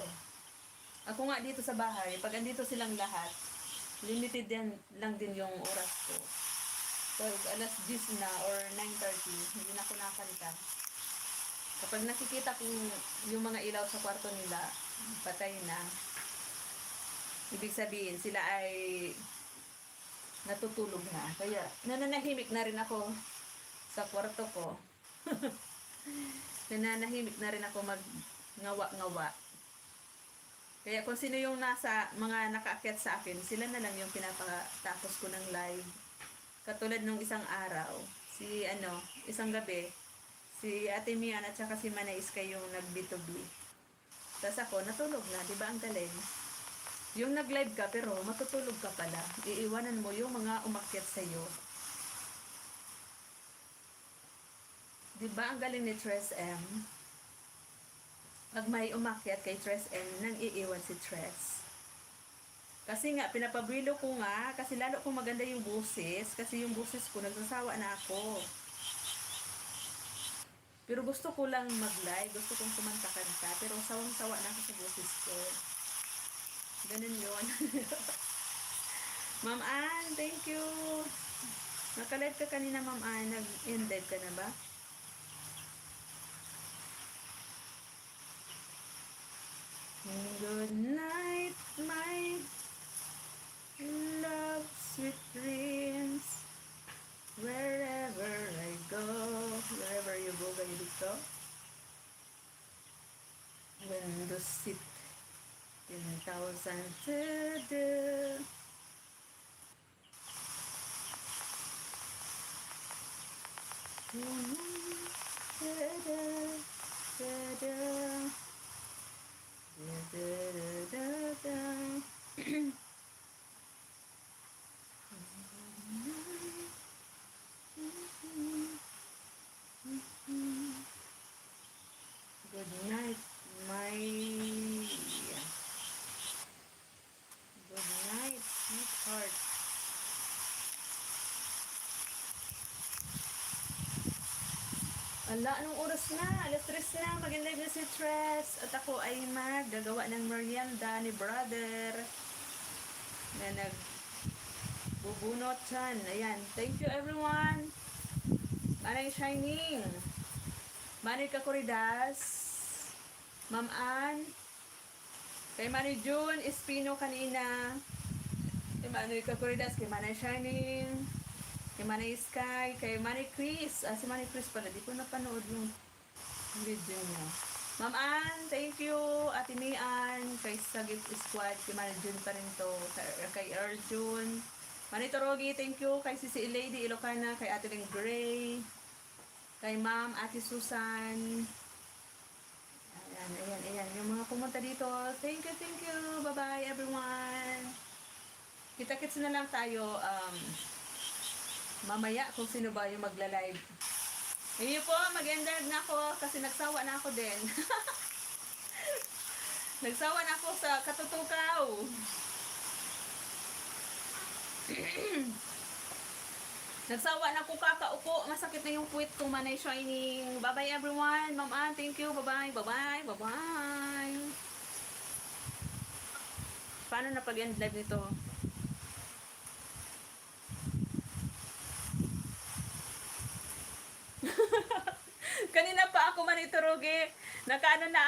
Ako nga dito sa bahay, pag andito silang lahat, limited lang din yung oras ko. So, alas 10 na or 9:30, hindi na ako nakakanta. Kapag nakikita ko yung mga ilaw sa kwarto nila, patay na. Ibig sabihin, sila ay natutulog na. Kaya, nananahimik na rin ako sa kwarto ko. Nananahimik na rin ako ngawa-ngawa. Kaya kung sino yung nasa mga nakaakyat sa akin, sila na lang yung pinapatapos ko ng live. Katulad nung isang araw, isang gabi, si Ate Mian at saka si Manay Iskay yung nag-B2B. Tapos ako, natulog na, di ba ang galing? Yung nag-live ka pero matutulog ka pala. Iiwanan mo yung mga umakyat sa'yo. Di ba ang galing ni Tres M? Pag may umakyat kay Tres M, nang iiwan si Tres. Kasi nga, pinapabilo ko nga, kasi lalo kung maganda yung boses, kasi yung boses ko, nagsasawa na ako. Pero gusto ko lang mag-live. Gusto kong kumanta-kanta. Pero sawang-sawa na ako sa boses ko. Ganun yun. Ma'am Ann, thank you. Naka-live ka kanina, Ma'am Ann. Nag-end live ka na ba? Good night, my love, sweet dreams. Wherever I go, wherever you go, kayo dito. When the sit 10,000 to do. Good night, my good night, sweetheart. Ala, anong oras na? Alas 3 na. Mag-live na si Tres. At ako ay maggagawa ng merienda ni brother na nagbubunot dyan. Ayan. Thank you, everyone. Manay Shining. Manay Kakuridas. Ma'am Ann. Kay Manay June Espino kanina. Kay Manay Kakuridas. Kay Manay Shining. Kay Manay Sky, kay Manay Chris. Si Manay Chris pala, di ko napanood yung video niya. Ma'am Ann, thank you. Ate Mian, kay Sagit Squad, kay Manay June pa rin to. Kay Arjun. Manay Torogi, thank you. Kay Sisi Lady Ilocana, kay Ate Ling Gray. Kay Ma'am, Ate Susan. Ayan. Yung mga pumunta dito, thank you. Bye-bye, everyone. Kita-kits na lang tayo, mamaya kung sino ba yung magla-live. Ngayon po, mag-end na ako kasi nagsawa na ako din. Nagsawa na ako sa katutukaw. Nagsawa na ako kakaupo. Masakit na yung puwit ko, Manay Shining. Bye-bye everyone. Ma'am Ann, thank you. Bye-bye. Paano na pag-end live nito? Kanina pa ako maniturugi. Nakaano na